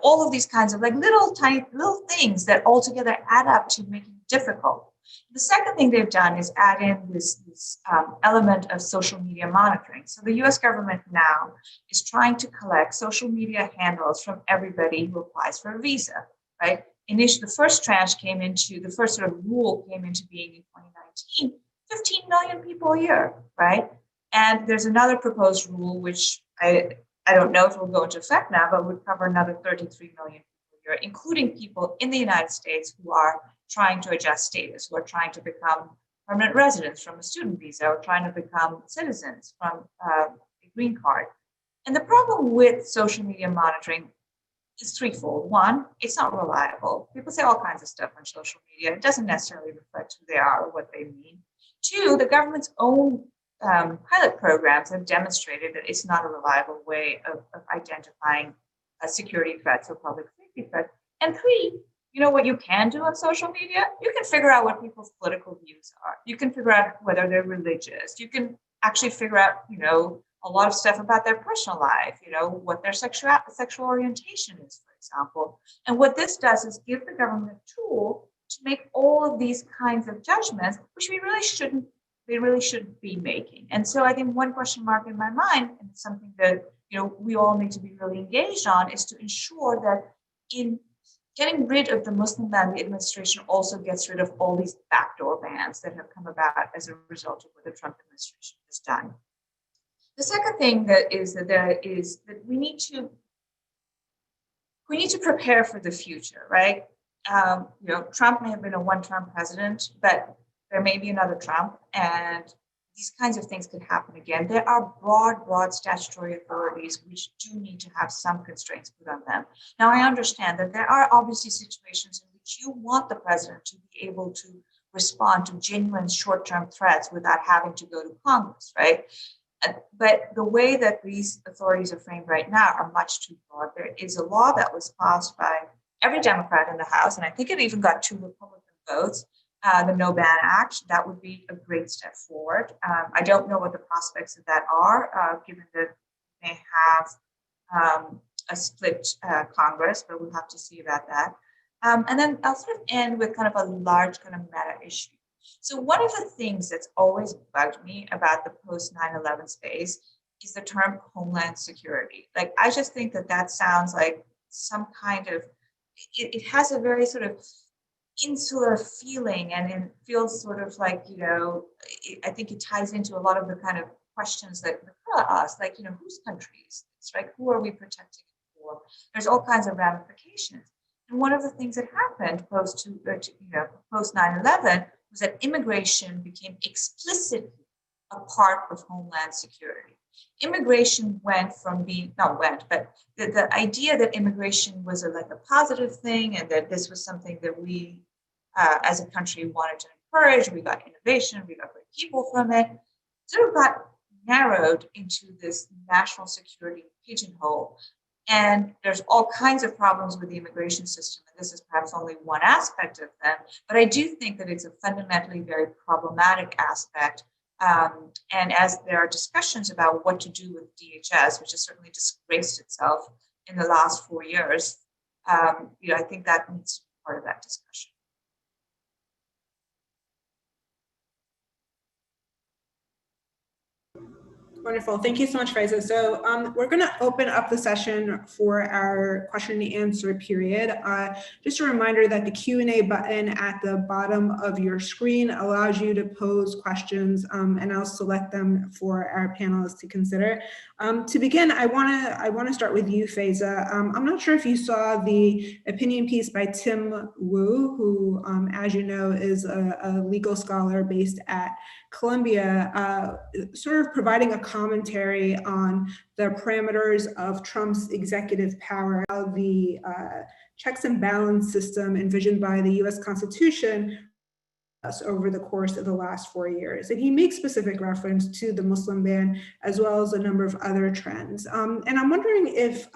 All of these kinds of like little things that altogether add up to making it difficult. The second thing they've done is add in this element of social media monitoring. So the US government now is trying to collect social media handles from everybody who applies for a visa, right? Initially, the first sort of rule came into being in 2019, 15 million people a year, right? And there's another proposed rule, which I don't know if it will go into effect now, but would cover another 33 million people a year, including people in the United States who are trying to adjust status, who are trying to become permanent residents from a student visa, or trying to become citizens from a green card. And the problem with social media monitoring is threefold. One, it's not reliable. People say all kinds of stuff on social media. It doesn't necessarily reflect who they are or what they mean. Two, the government's own pilot programs have demonstrated that it's not a reliable way of identifying security threats or public safety threats. And three, what you can do on social media? You can figure out what people's political views are. You can figure out whether they're religious. You can actually figure out, a lot of stuff about their personal life, what their sexual orientation is, for example. And what this does is give the government a tool to make all of these kinds of judgments, which they really shouldn't be making. And so I think one question mark in my mind, and it's something that we all need to be really engaged on, is to ensure that in getting rid of the Muslim ban, the administration also gets rid of all these backdoor bans that have come about as a result of what the Trump administration has done. The second thing that we need to prepare for the future, right? Trump may have been a one-term president, but there may be another Trump, and these kinds of things could happen again. There are broad statutory authorities which do need to have some constraints put on them. Now, I understand that there are obviously situations in which you want the president to be able to respond to genuine short-term threats without having to go to Congress, right? But the way that these authorities are framed right now are much too broad. There is a law that was passed by every Democrat in the House, and I think it even got 2 Republican votes, the No Ban Act. That would be a great step forward. I don't know what the prospects of that are, given that they have a split Congress, but we'll have to see about that. And then I'll sort of end with kind of a large kind of meta issue. So one of the things that's always bugged me about the post 9/11 space is the term homeland security. Like, I just think that sounds like some kind of, it has a very sort of insular feeling, and it feels sort of like, I think it ties into a lot of the kind of questions that Nicola asked, like, whose country is this, right? Who are we protecting it for? There's all kinds of ramifications. And one of the things that happened post 9/11 was that immigration became explicitly a part of homeland security. Immigration went from being, but the idea that immigration was like a positive thing, and that this was something that we as a country wanted to encourage. We got innovation, we got great people from it, sort of got narrowed into this national security pigeonhole. And there's all kinds of problems with the immigration system, and this is perhaps only one aspect of them. But I do think that it's a fundamentally very problematic aspect. And as there are discussions about what to do with DHS, which has certainly disgraced itself in the last 4 years, I think that needs to be part of that discussion. Wonderful. Thank you so much, Faiza. So we're going to open up the session for our question and answer period. Just a reminder that the Q&A button at the bottom of your screen allows you to pose questions, and I'll select them for our panelists to consider. To begin, I want to start with you, Faiza. I'm not sure if you saw the opinion piece by Tim Wu, who, as you know, is a legal scholar based at Columbia, sort of providing a commentary on the parameters of Trump's executive power, how the checks and balance system envisioned by the US Constitution over the course of the last 4 years. And he makes specific reference to the Muslim ban, as well as a number of other trends. And I'm wondering if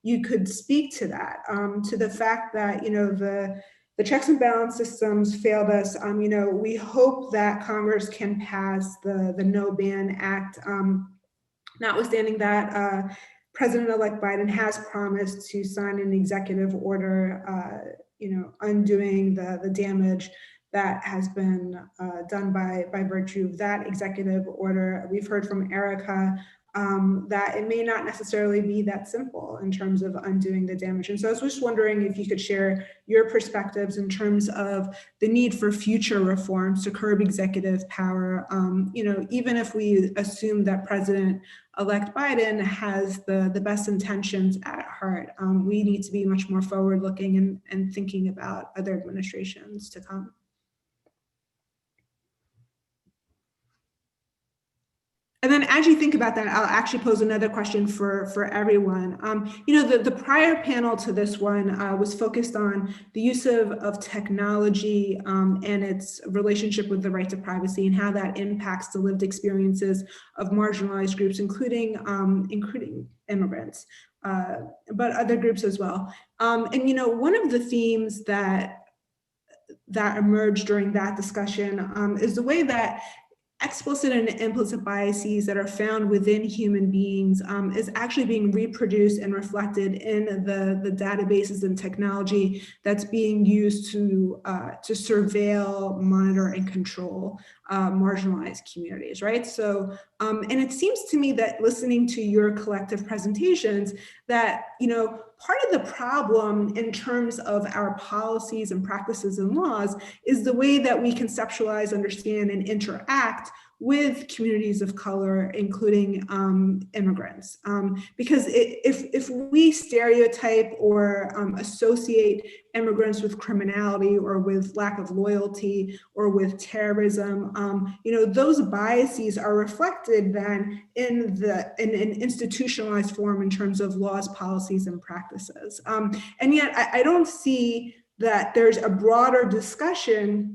you could speak to that, to the fact that, you know, the checks and balance systems failed us. You know, we hope that Congress can pass the No Ban Act, notwithstanding that President-elect Biden has promised to sign an executive order, you know, undoing the damage that has been done by virtue of that executive order. We've heard from Erica that it may not necessarily be that simple in terms of undoing the damage. And so I was just wondering if you could share your perspectives in terms of the need for future reforms to curb executive power. You know, even if we assume that President-elect Biden has the best intentions at heart, we need to be much more forward-looking and thinking about other administrations to come. And then as you think about that, I'll actually pose another question for everyone. You know, the prior panel to this one was focused on the use of technology and its relationship with the right to privacy and how that impacts the lived experiences of marginalized groups, including immigrants, but other groups as well. And, you know, one of the themes that emerged during that discussion is the way that explicit and implicit biases that are found within human beings is actually being reproduced and reflected in the databases and technology that's being used to surveil, monitor, and control marginalized communities, right? So, and it seems to me that listening to your collective presentations that, you know, part of the problem in terms of our policies and practices and laws is the way that we conceptualize, understand, and interact with communities of color, including immigrants. Because if we stereotype or associate immigrants with criminality or with lack of loyalty or with terrorism, you know, those biases are reflected then in an institutionalized form in terms of laws, policies, and practices. And yet I don't see that there's a broader discussion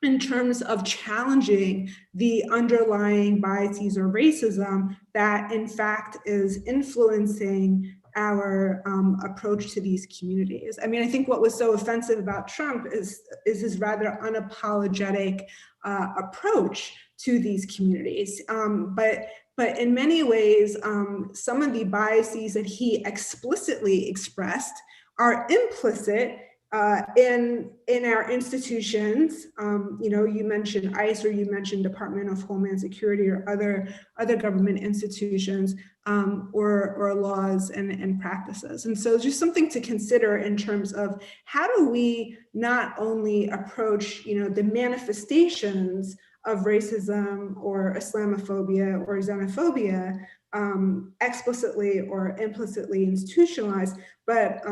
in terms of challenging the underlying biases or racism that in fact is influencing our approach to these communities. I mean, I think what was so offensive about Trump is his rather unapologetic approach to these communities. But in many ways, some of the biases that he explicitly expressed are implicit in our institutions. You know, you mentioned ICE, or you mentioned Department of Homeland Security, or other government institutions, or laws and practices. And so just something to consider in terms of how do we not only approach, you know, the manifestations of racism or Islamophobia or xenophobia explicitly or implicitly institutionalized, but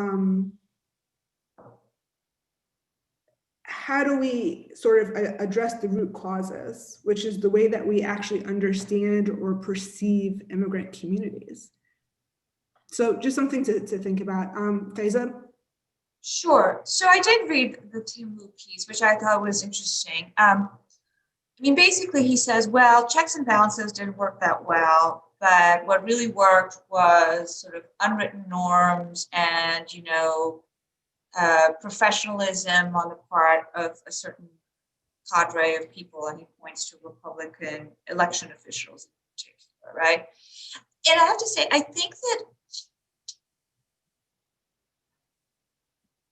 how do we sort of address the root causes, which is the way that we actually understand or perceive immigrant communities? So just something to think about. Faiza? Sure. So I did read the Tim Wu piece, which I thought was interesting. I mean, basically he says, well, checks and balances didn't work that well, but what really worked was sort of unwritten norms and, you know, professionalism on the part of a certain cadre of people, and he points to Republican election officials in particular, right? And I have to say, I think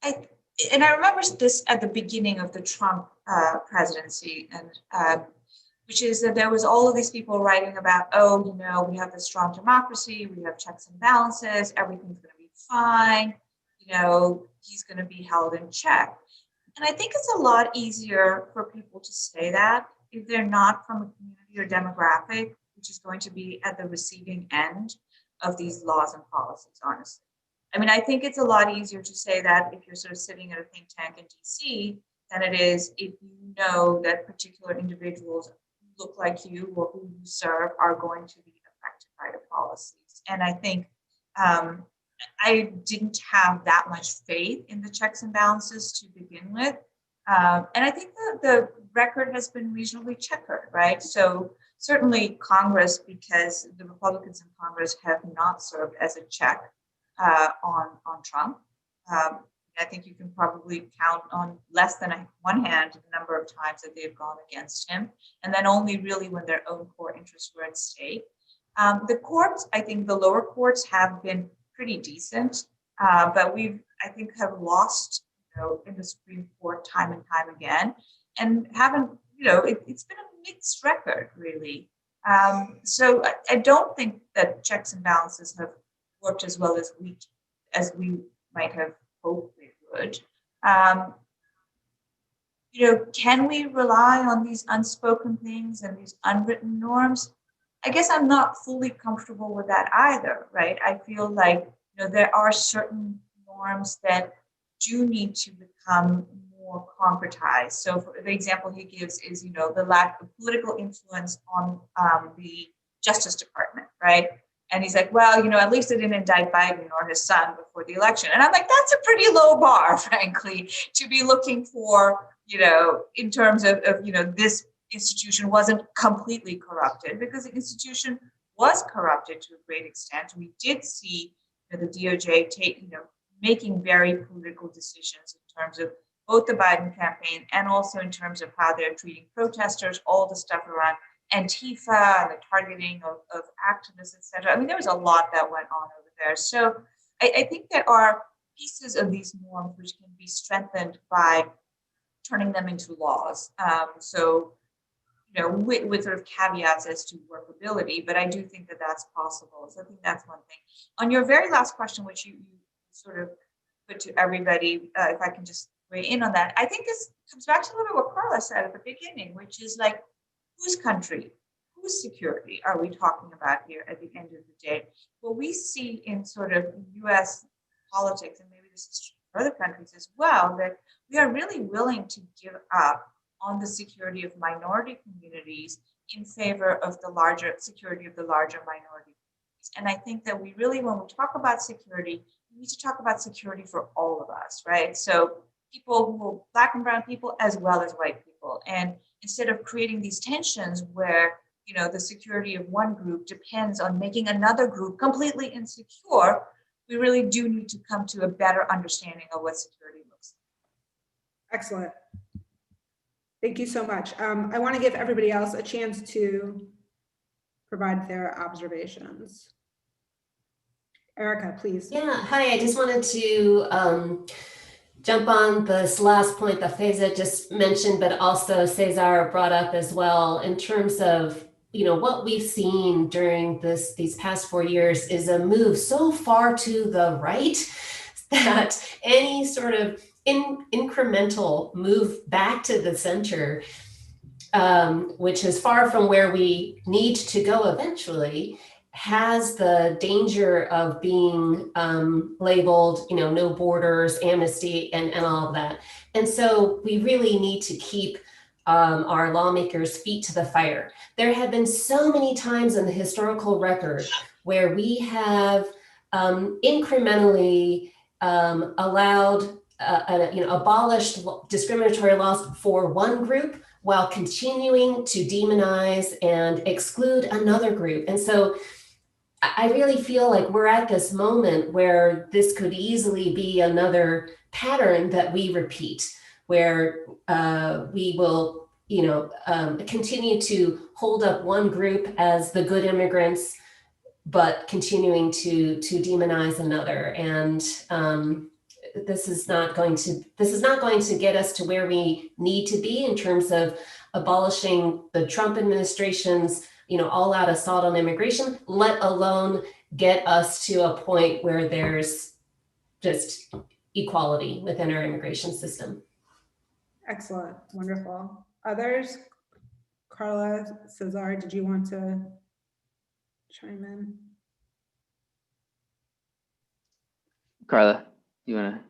that I remember this at the beginning of the Trump presidency, and which is that there was all of these people writing about, oh, you know, we have this strong democracy, we have checks and balances, everything's going to be fine, you know, he's going to be held in check. And I think it's a lot easier for people to say that if they're not from a community or demographic, which is going to be at the receiving end of these laws and policies, honestly. I mean, I think it's a lot easier to say that if you're sort of sitting at a think tank in DC than it is if you know that particular individuals who look like you or who you serve are going to be affected by the policies. And I think I didn't have that much faith in the checks and balances to begin with. And I think that the record has been reasonably checkered, right? So certainly Congress, because the Republicans in Congress have not served as a check on Trump. I think you can probably count on less than one hand the number of times that they've gone against him, and then only really when their own core interests were at stake. The courts, I think the lower courts have been pretty decent, but I think, have lost, you know, in the Supreme Court time and time again, and haven't, you know, it's been a mixed record, really. So I don't think that checks and balances have worked as well as we might have hoped they would. You know, can we rely on these unspoken things and these unwritten norms? I guess I'm not fully comfortable with that either, right? I feel like, you know, there are certain norms that do need to become more concretized. So for the example he gives is, you know, the lack of political influence on the Justice Department, right? And he's like, well, you know, at least they didn't indict Biden or his son before the election. And I'm like, that's a pretty low bar, frankly, to be looking for, you know, in terms of you know, this institution wasn't completely corrupted, because the institution was corrupted to a great extent. We did see, you know, the DOJ making very political decisions in terms of both the Biden campaign and also in terms of how they're treating protesters, all the stuff around Antifa and the targeting of activists, et cetera. I mean, there was a lot that went on over there. So I think there are pieces of these norms which can be strengthened by turning them into laws. So, you know, with sort of caveats as to workability, but I do think that that's possible. So I think that's one thing. On your very last question, which you sort of put to everybody, if I can just weigh in on that, I think this comes back to a little bit what Carla said at the beginning, which is like, whose country, whose security are we talking about here at the end of the day? What we see in sort of US politics, and maybe this is true for other countries as well, that we are really willing to give up on the security of minority communities in favor of the larger security of the larger minority communities. And I think that we really, when we talk about security, we need to talk about security for all of us, right? So people who are Black and brown people as well as white people. And instead of creating these tensions where, you know, the security of one group depends on making another group completely insecure, we really do need to come to a better understanding of what security looks like. Excellent. Thank you so much. I want to give everybody else a chance to provide their observations. Erica, please. Yeah, hi, I just wanted to jump on this last point that Faiza just mentioned, but also Cesar brought up as well, in terms of, you know, what we've seen during these past 4 years is a move so far to the right that any sort of incremental move back to the center, which is far from where we need to go eventually, has the danger of being labeled, you know, no borders, amnesty, and all of that. And so we really need to keep our lawmakers' feet to the fire. There have been so many times in the historical record where we have incrementally allowed, abolished discriminatory laws for one group while continuing to demonize and exclude another group. And so I really feel like we're at this moment where this could easily be another pattern that we repeat, where we will, continue to hold up one group as the good immigrants, but continuing to demonize another. And this is not going to get us to where we need to be in terms of abolishing the Trump administration's, all-out assault on immigration, let alone get us to a point where there's just equality within our immigration system. Excellent, wonderful. Others? Carla, Cesar, did you want to chime in? Carla, you want to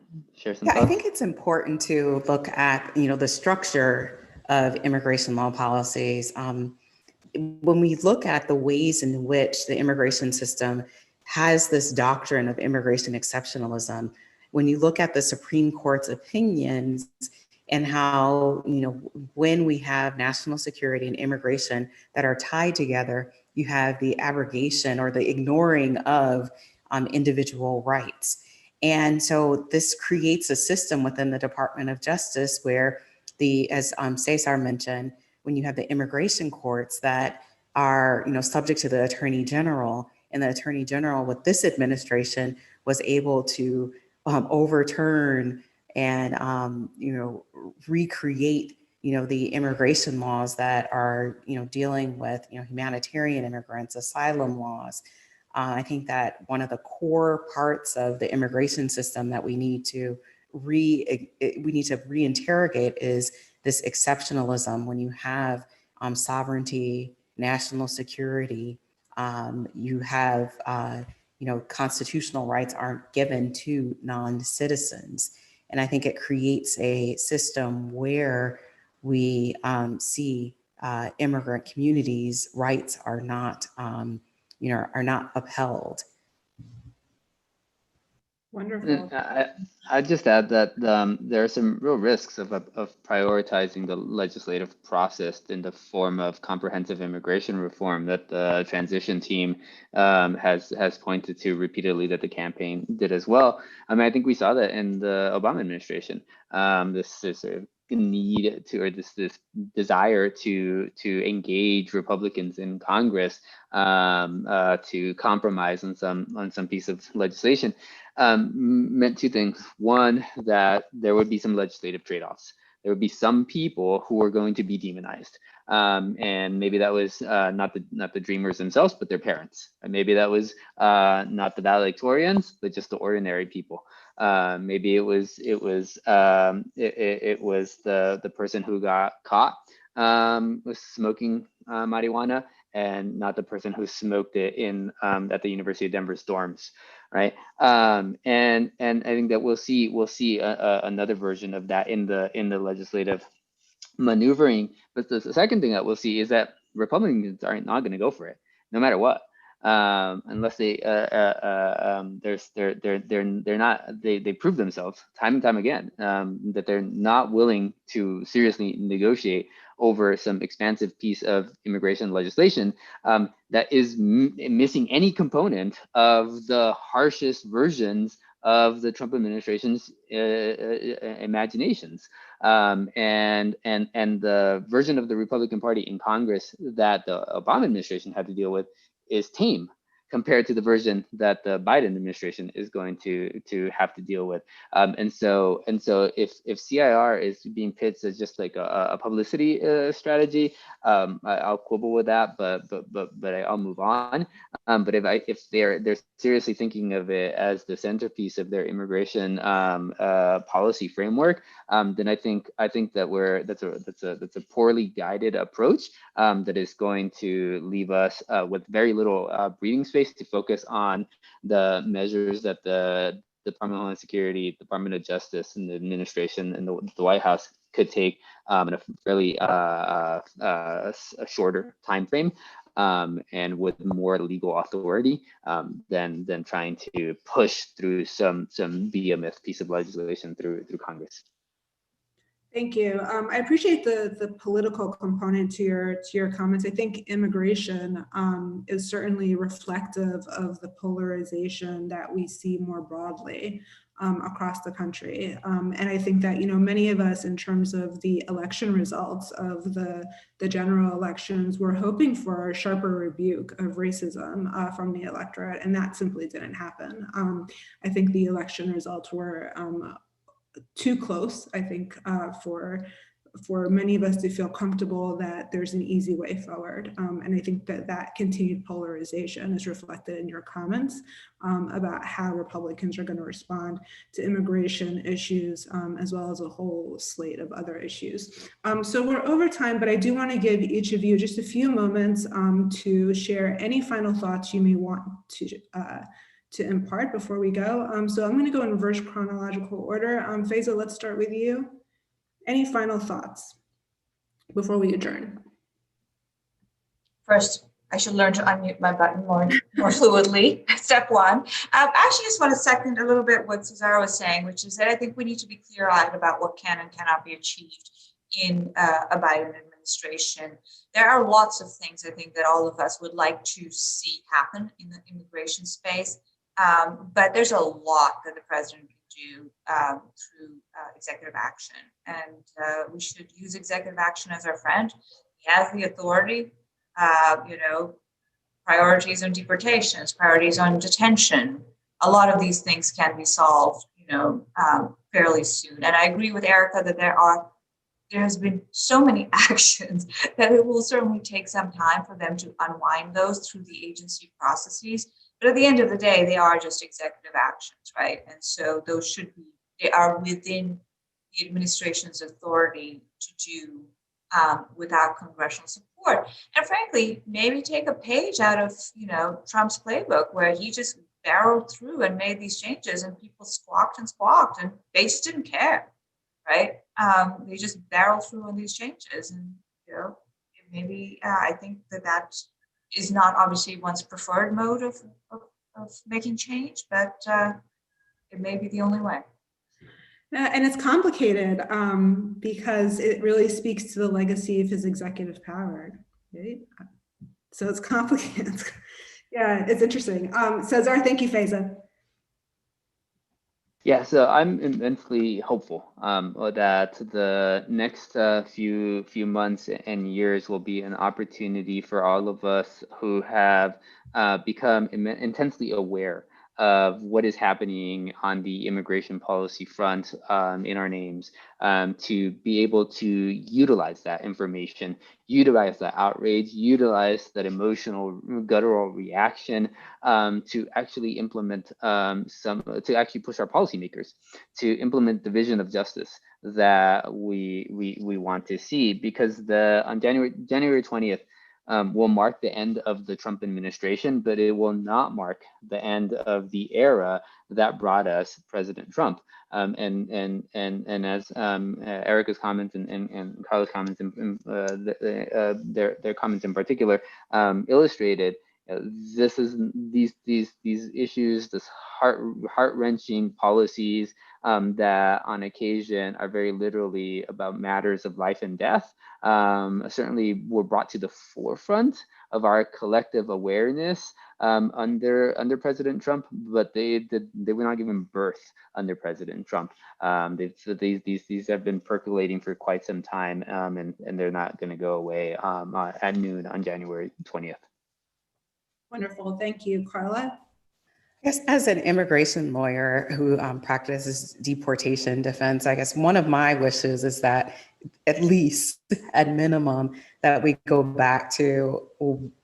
share some Yeah, thoughts? I think it's important to look at, the structure of immigration law policies. When we look at the ways in which the immigration system has this doctrine of immigration exceptionalism, when you look at the Supreme Court's opinions and how, when we have national security and immigration that are tied together, you have the abrogation or the ignoring of individual rights. And so this creates a system within the Department of Justice where as Cesar mentioned, when you have the immigration courts that are, subject to the Attorney General, and the Attorney General with this administration was able to overturn and, recreate, the immigration laws that are, dealing with, humanitarian immigrants, asylum laws. I think that one of the core parts of the immigration system that we need to reinterrogate is this exceptionalism. When you have sovereignty, national security, you have constitutional rights aren't given to non-citizens. And I think it creates a system where we see immigrant communities' rights are not upheld. Wonderful. I'd just add that there are some real risks of prioritizing the legislative process in the form of comprehensive immigration reform that the transition team has pointed to repeatedly, that the campaign did as well. I mean, I think we saw that in the Obama administration. This sort of need to, or this desire to engage Republicans in Congress to compromise on some piece of legislation. Meant two things. One, that there would be some legislative trade-offs. There would be some people who are going to be demonized, and maybe that was not the dreamers themselves, but their parents. And maybe that was not the valedictorians, but just the ordinary people. Maybe it was the person who got caught with smoking marijuana, and not the person who smoked it in at the University of Denver's dorms, right? And I think that we'll see another version of that in the legislative maneuvering. But the second thing that we'll see is that Republicans are not going to go for it, no matter what, unless they they prove themselves time and time again that they're not willing to seriously negotiate over some expansive piece of immigration legislation that is missing any component of the harshest versions of the Trump administration's imaginations. And the version of the Republican Party in Congress that the Obama administration had to deal with is tame compared to the version that the Biden administration is going to have to deal with. And so if CIR is being pitched as just like a publicity strategy, I'll quibble with that, but I'll move on. But if they're seriously thinking of it as the centerpiece of their immigration policy framework, then I think that that's a poorly guided approach that is going to leave us with very little breathing space to focus on the measures that the Department of Homeland Security, Department of Justice, and the administration and the White House could take in a fairly a shorter time frame, and with more legal authority than trying to push through some behemoth piece of legislation through Congress. Thank you. I appreciate the political component to your comments. I think immigration is certainly reflective of the polarization that we see more broadly. across the country. And I think that, many of us, in terms of the election results of the general elections, were hoping for a sharper rebuke of racism from the electorate, and that simply didn't happen. I think the election results were too close, I think, for many of us to feel comfortable that there's an easy way forward. And I think that continued polarization is reflected in your comments about how Republicans are going to respond to immigration issues, as well as a whole slate of other issues. So we're over time, but I do want to give each of you just a few moments to share any final thoughts you may want to impart before we go. So I'm going to go in reverse chronological order. Faiza, let's start with you. Any final thoughts before we adjourn? First, I should learn to unmute my button more fluidly. Step one. I actually just want to second a little bit what Cesar was saying, which is that I think we need to be clear-eyed about what can and cannot be achieved in a Biden administration. There are lots of things I think that all of us would like to see happen in the immigration space, but there's a lot that the president can do through executive action, and we should use executive action as our friend. He has the authority. Priorities on deportations, priorities on detention. A lot of these things can be solved, fairly soon. And I agree with Erica that there has been so many actions that it will certainly take some time for them to unwind those through the agency processes. But at the end of the day, they are just executive actions, right? And so they are within the administration's authority to do without congressional support. And frankly, maybe take a page out of, Trump's playbook, where he just barreled through and made these changes, and people squawked and they just didn't care, right? They just barreled through on these changes, and maybe I think that is not obviously one's preferred mode of making change, but it may be the only way. And it's complicated because it really speaks to the legacy of his executive power, right? So it's complicated. Yeah, it's interesting. Cesar, thank you, Faiza. Yeah, so I'm immensely hopeful that the next few months and years will be an opportunity for all of us who have become intensely aware of what is happening on the immigration policy front in our names, to be able to utilize that information, utilize that outrage, utilize that emotional guttural reaction to actually implement to actually push our policymakers to implement the vision of justice that we want to see, because on January 20th, will mark the end of the Trump administration, but it will not mark the end of the era that brought us President Trump. And as Erica's comments and Carla's comments, their comments in particular, illustrated, these issues, this heart-wrenching policies that on occasion are very literally about matters of life and death, certainly were brought to the forefront of our collective awareness under President Trump, but they were not given birth under President Trump. These have been percolating for quite some time, and they're not going to go away at noon on January 20th. Wonderful, thank you, Carla. Yes, as an immigration lawyer who practices deportation defense, I guess one of my wishes is that at least at minimum that we go back to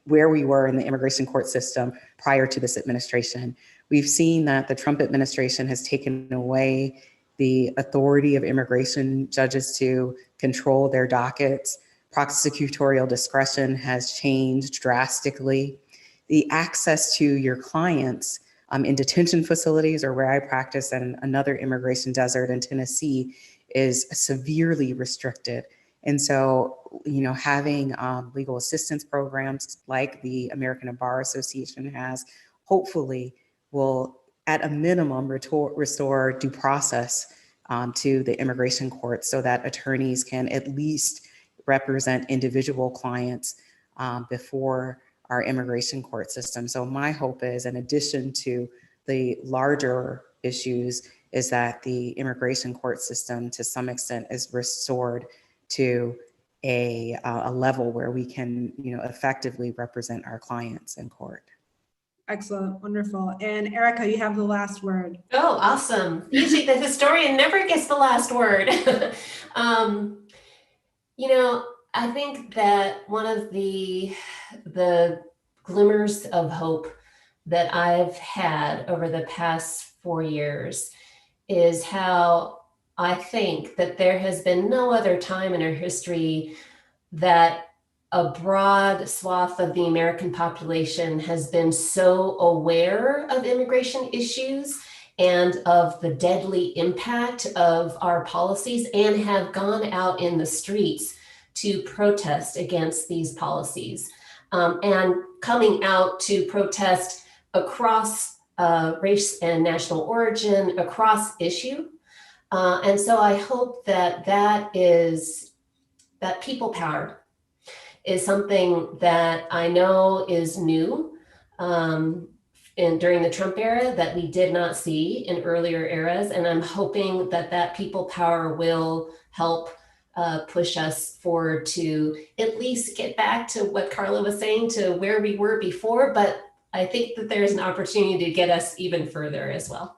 where we were in the immigration court system prior to this administration. We've seen that the Trump administration has taken away the authority of immigration judges to control their dockets. Prosecutorial discretion has changed drastically. The access to your clients in detention facilities, or where I practice in another immigration desert in Tennessee, is severely restricted. And so, having legal assistance programs like the American Bar Association has, hopefully will at a minimum restore due process to the immigration courts, so that attorneys can at least represent individual clients before our immigration court system. So my hope is, in addition to the larger issues, is that the immigration court system to some extent is restored to a level where we can, effectively represent our clients in court. Excellent, wonderful. And Erica, you have the last word. Oh, awesome. Usually the historian never gets the last word. I think that one of the glimmers of hope that I've had over the past 4 years is how I think that there has been no other time in our history that a broad swath of the American population has been so aware of immigration issues and of the deadly impact of our policies, and have gone out in the streets to protest against these policies, and coming out to protest across race and national origin, across issue. And so I hope that people power is something that I know is new during the Trump era that we did not see in earlier eras. And I'm hoping that people power will help push us forward to at least get back to what Carla was saying, to where we were before. But I think that there's an opportunity to get us even further as well.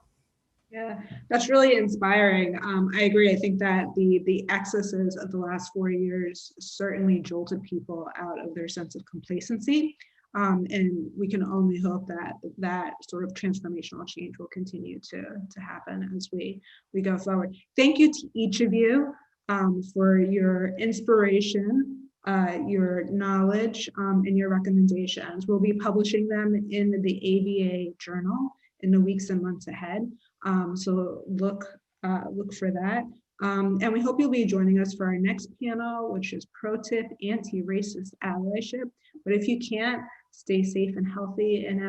Yeah, that's really inspiring. I agree. I think that the excesses of the last 4 years certainly jolted people out of their sense of complacency. And we can only hope that sort of transformational change will continue to happen as we go forward. Thank you to each of you for your inspiration, your knowledge, and your recommendations. We'll be publishing them in the ABA journal in the weeks and months ahead. So look for that. And we hope you'll be joining us for our next panel, which is pro-tip anti-racist allyship. But if you can't, stay safe and healthy, and